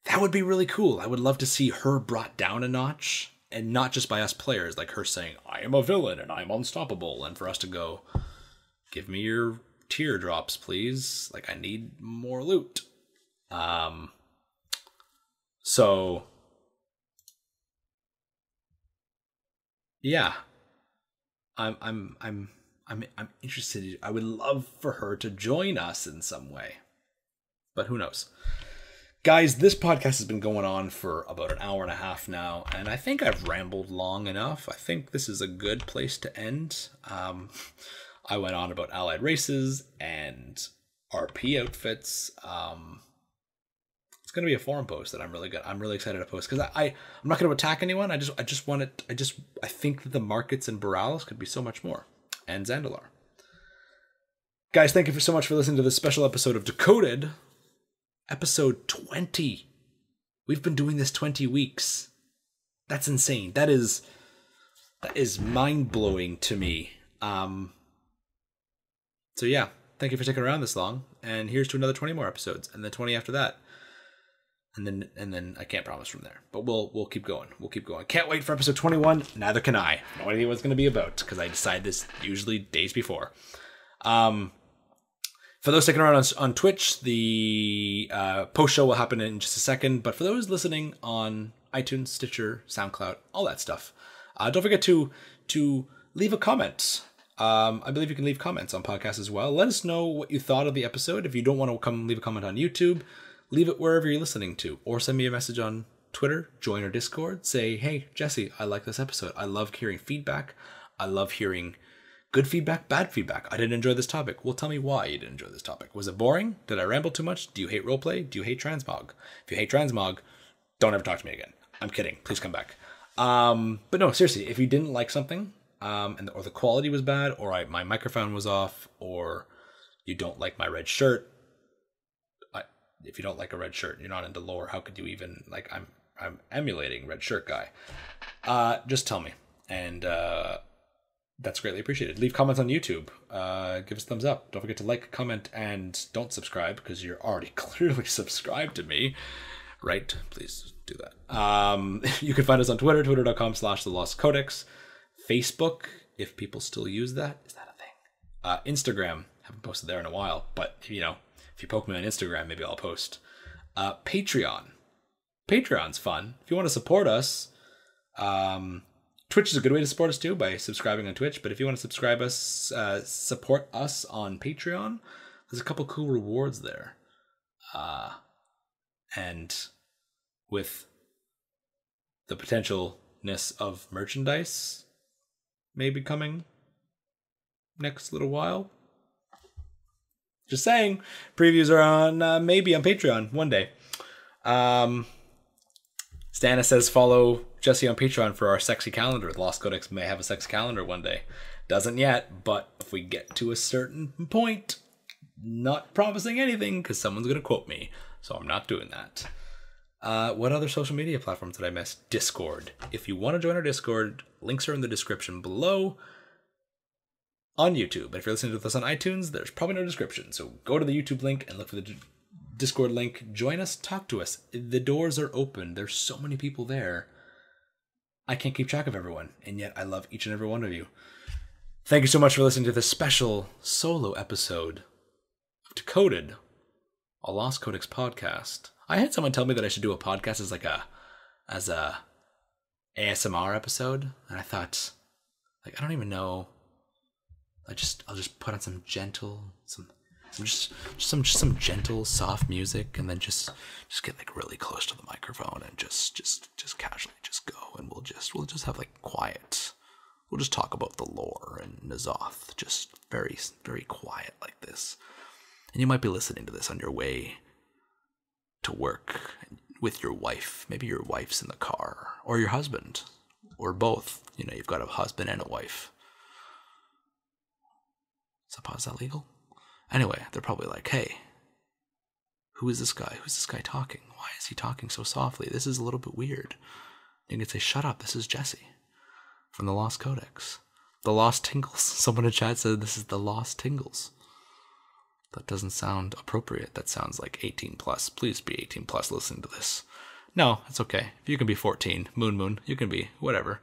That would be really cool. I would love to see her brought down a notch, and not just by us players, like her saying, I am a villain and I'm unstoppable, and for us to go, give me your teardrops, please. Like, I need more loot. So yeah, I'm interested. I would love for her to join us in some way, but who knows? Guys, this podcast has been going on for about an hour and a half now, and I think I've rambled long enough. I think this is a good place to end. I went on about allied races and RP outfits. It's going to be a forum post that I'm really excited to post, because I'm not going to attack anyone. I think that the markets in Borealis could be so much more, and Zandalar. Guys, thank you so much for listening to this special episode of Decoded, episode 20. We've been doing this 20 weeks. That's insane. That is mind-blowing to me. So yeah, thank you for sticking around this long, and here's to another 20 more episodes, and then 20 after that. And then I can't promise from there, but we'll keep going. Can't wait for episode 21. Neither can I. No idea what it's going to be about, because I decide this usually days before. For those sticking around on Twitch, the post show will happen in just a second. But for those listening on iTunes, Stitcher, SoundCloud, all that stuff, don't forget to leave a comment. I believe you can leave comments on podcasts as well. Let us know what you thought of the episode. If you don't want to come leave a comment on YouTube, leave it wherever you're listening to, or send me a message on Twitter, join our Discord, say, hey, Jesse, I like this episode. I love hearing feedback. I love hearing good feedback, bad feedback. I didn't enjoy this topic. Well, tell me why you didn't enjoy this topic. Was it boring? Did I ramble too much? Do you hate roleplay? Do you hate transmog? If you hate transmog, don't ever talk to me again. I'm kidding. Please come back. But no, seriously, if you didn't like something, or the quality was bad, or my microphone was off, or you don't like my red shirt, if you don't like a red shirt, you're not into lore, how could you even, like, I'm emulating red shirt guy. Just tell me, and that's greatly appreciated. Leave comments on YouTube. Give us a thumbs up. Don't forget to like, comment, and don't subscribe, because you're already clearly subscribed to me, right? Please do that. You can find us on Twitter, twitter.com/the Lost Codex. Facebook, if people still use that. Is that a thing? Instagram, haven't posted there in a while, but you know, if you poke me on Instagram, maybe I'll post. Patreon's fun. If you want to support us, Twitch is a good way to support us too, by subscribing on Twitch. But if you want to support us on Patreon, there's a couple cool rewards there. And with the potentialness of merchandise maybe coming next little while. Just saying, previews are on maybe on Patreon one day. Stana says follow Jesse on Patreon for our sexy calendar. The Lost Codex may have a sexy calendar one day. Doesn't yet, but if we get to a certain point, not promising anything because someone's going to quote me. So I'm not doing that. What other social media platforms did I miss? Discord. If you want to join our Discord, links are in the description below. On YouTube. But if you're listening to this on iTunes, there's probably no description. So go to the YouTube link and look for the Discord link. Join us. Talk to us. The doors are open. There's so many people there. I can't keep track of everyone. And yet I love each and every one of you. Thank you so much for listening to this special solo episode of Decoded, a Lost Codex podcast. I had someone tell me that I should do a podcast as a ASMR episode. And I thought, I don't even know. I'll just put on some gentle, some gentle, soft music, and then just get really close to the microphone and just casually just go, and we'll just have quiet. We'll just talk about the lore and N'Zoth, just very, very quiet like this. And you might be listening to this on your way to work with your wife. Maybe your wife's in the car, or your husband, or both. You've got a husband and a wife. Is that legal? Anyway, they're probably like, hey, who is this guy? Who's this guy talking? Why is he talking so softly? This is a little bit weird. You can say, shut up, this is Jesse from the Lost Codex. The Lost Tingles. Someone in chat said this is the Lost Tingles. That doesn't sound appropriate. That sounds like 18 plus. Please be 18 plus listening to this. No, it's okay. If you can be 14, Moon, you can be whatever.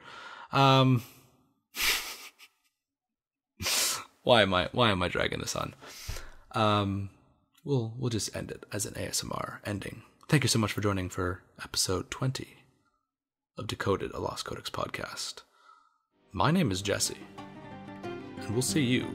Why am I dragging this on? We'll just end it as an ASMR ending. Thank you so much for joining for episode 20 of Decoded, a Lost Codex podcast. My name is Jesse, and we'll see you